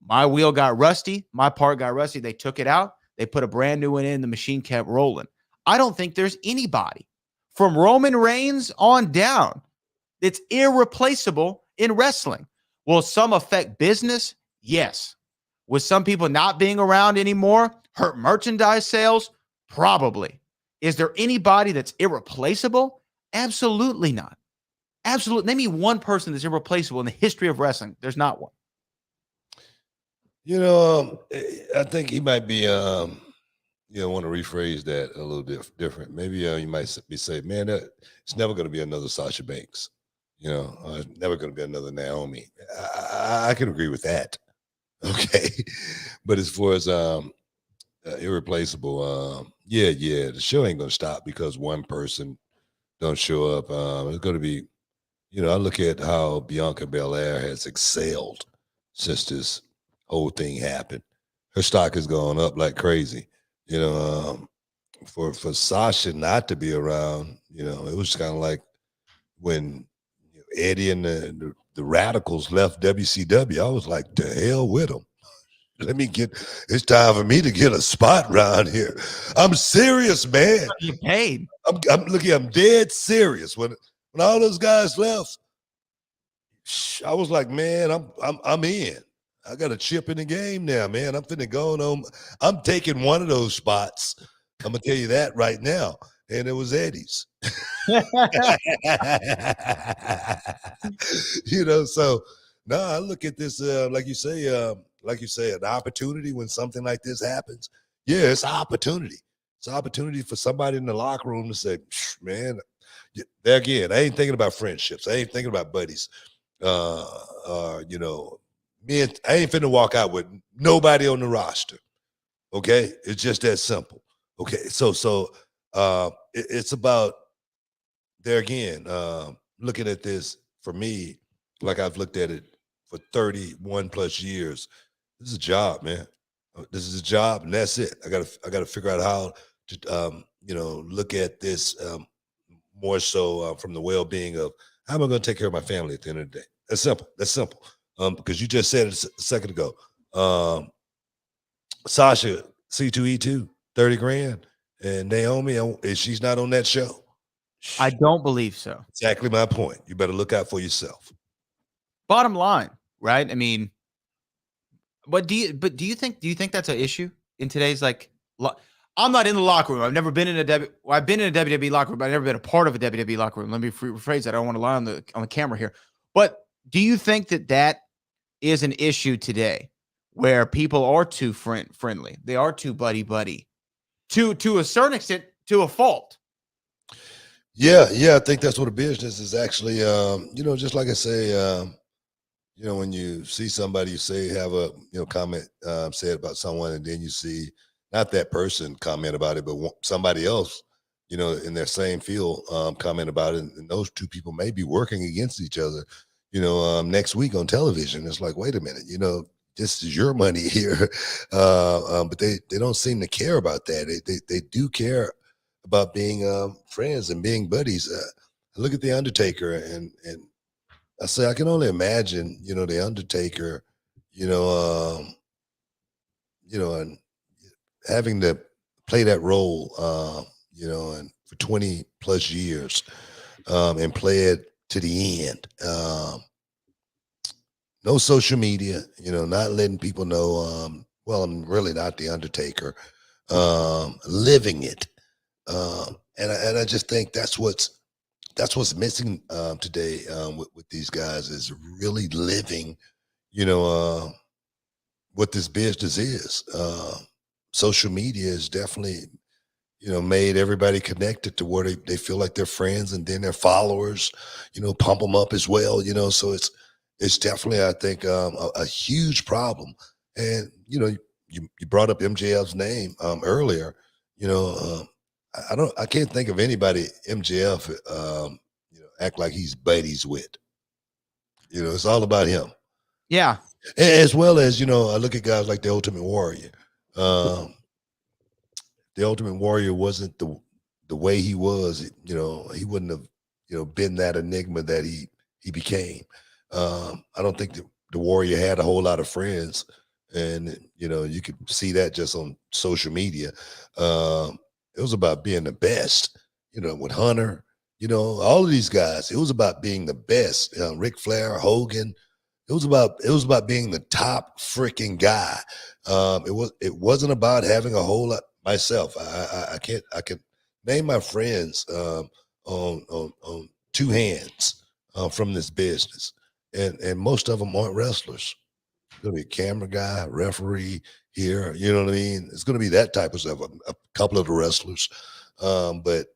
My wheel got rusty. My part got rusty. They took it out. They put a brand new one in. The machine kept rolling. I don't think there's anybody from Roman Reigns on down that's irreplaceable in wrestling. Will some affect business? Yes. With some people not being around anymore, hurt merchandise sales? Probably. Is there anybody that's irreplaceable? Absolutely not. Absolutely. Name me one person that's irreplaceable in the history of wrestling. There's not one. I think he might be, want to rephrase that a little bit different. Maybe you might be saying, man, it's never going to be another Sasha Banks. It's never going to be another Naomi. I can agree with that. Okay. But as far as irreplaceable, the show ain't going to stop because one person don't show up. It's going to be, I look at how Bianca Belair has excelled since this whole thing happened. Her stock has gone up like crazy. For Sasha not to be around, it was kind of like when Eddie and the Radicals left WCW. I was like, to hell with them. It's time for me to get a spot around here. I'm serious, man. You paid. I'm dead serious. When all those guys left, I was like, man, I'm in. I got a chip in the game now, man. I'm finna go on. I'm taking one of those spots. I'm gonna tell you that right now. And it was Eddie's. So no, I look at this like you say, an opportunity when something like this happens. Yeah, it's an opportunity. It's an opportunity for somebody in the locker room to say, man, there again, I ain't thinking about friendships. I ain't thinking about buddies. I ain't finna walk out with nobody on the roster. Okay, it's just that simple. Okay, it's about there again. Looking at this for me, like I've looked at it for 31 plus years. This is a job, man. This is a job, and that's it. I gotta figure out how to look at this more so from the well-being of how am I going to take care of my family at the end of the day. That's simple. That's simple. Because you just said it a second ago. Sasha, C2E2, 30 grand. And Naomi, she's not on that show. I don't believe so. Exactly my point. You better look out for yourself. Bottom line, right? I mean, do you think that's an issue in today's I'm not in the locker room. I've never been in I've been in a WWE locker room, but I've never been a part of a WWE locker room. Let me rephrase that. I don't want to lie on the camera here. But do you think that is an issue today where people are too friendly? They are too buddy to a certain extent, to a fault. Yeah, I think that's what a business is actually. Just like I say, when you see somebody, you say have a comment said about someone, and then you see not that person comment about it, but somebody else, in their same field comment about it, and those two people may be working against each other, next week on television. It's like, wait a minute, this is your money here, but they don't seem to care about that. They do care about being friends and being buddies. I look at the Undertaker, and I say I can only imagine, the Undertaker, and having to play that role, and for 20 plus years, and play it to the end. No social media, not letting people know, well, I'm really not the Undertaker, living it. And I just think that's what's missing today with these guys is really living, what this business is. Social media is definitely, made everybody connected to where they feel like they're friends, and then their followers, pump them up as well, so it's definitely, I think, a huge problem. And, you brought up MJF's name earlier, I can't think of anybody MJF, act like he's buddies with. It's all about him. Yeah. As well as, I look at guys like the Ultimate Warrior. The Ultimate Warrior wasn't the way he was, he wouldn't have, been that enigma that he became. I don't think the Warrior had a whole lot of friends, and, you could see that just on social media. It was about being the best, with Hunter, all of these guys. It was about being the best. Ric Flair, Hogan. It was about being the top freaking guy. It wasn't about having a whole lot myself. I can name my friends on two hands from this business, and most of them aren't wrestlers. Gonna be a camera guy, referee here, you know what I mean? It's gonna be that type of stuff. A couple of the wrestlers, but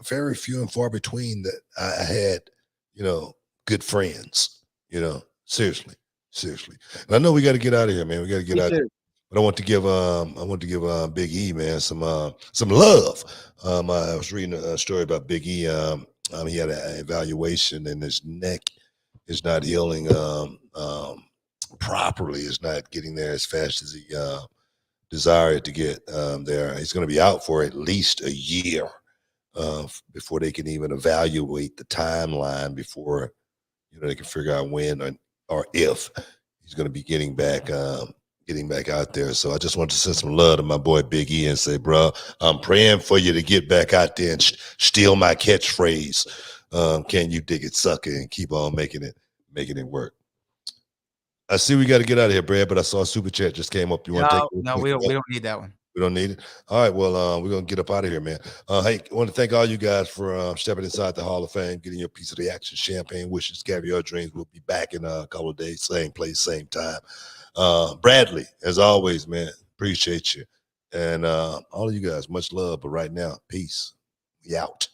very few and far between that I had, good friends, seriously. And I know we got to get out of here, man. We got to get out. But I want to give Big E, man, some love. I was reading a story about Big E. He had an evaluation, and his neck is not healing properly. Is not getting there as fast as he desired to get there. He's going to be out for at least a year before they can even evaluate the timeline, before they can figure out when or if he's going to be getting back out there. So I just want to send some love to my boy Big E and say, bro, I'm praying for you to get back out there and steal my catchphrase. Can you dig it, sucker, and keep on making it work. I see we got to get out of here, Brad, but I saw a super chat just came up. You want to take it? No, we don't need that one. We We don't need it. All right. Well, we're gonna get up out of here, man. Hey, I want to thank all you guys for stepping inside the Hall of Fame, getting your piece of the action. Champagne wishes, caviar dreams. We'll be back in a couple of days, same place, same time. Bradley, as always, man, appreciate you, and all of you guys, much love. But right now, peace. We out.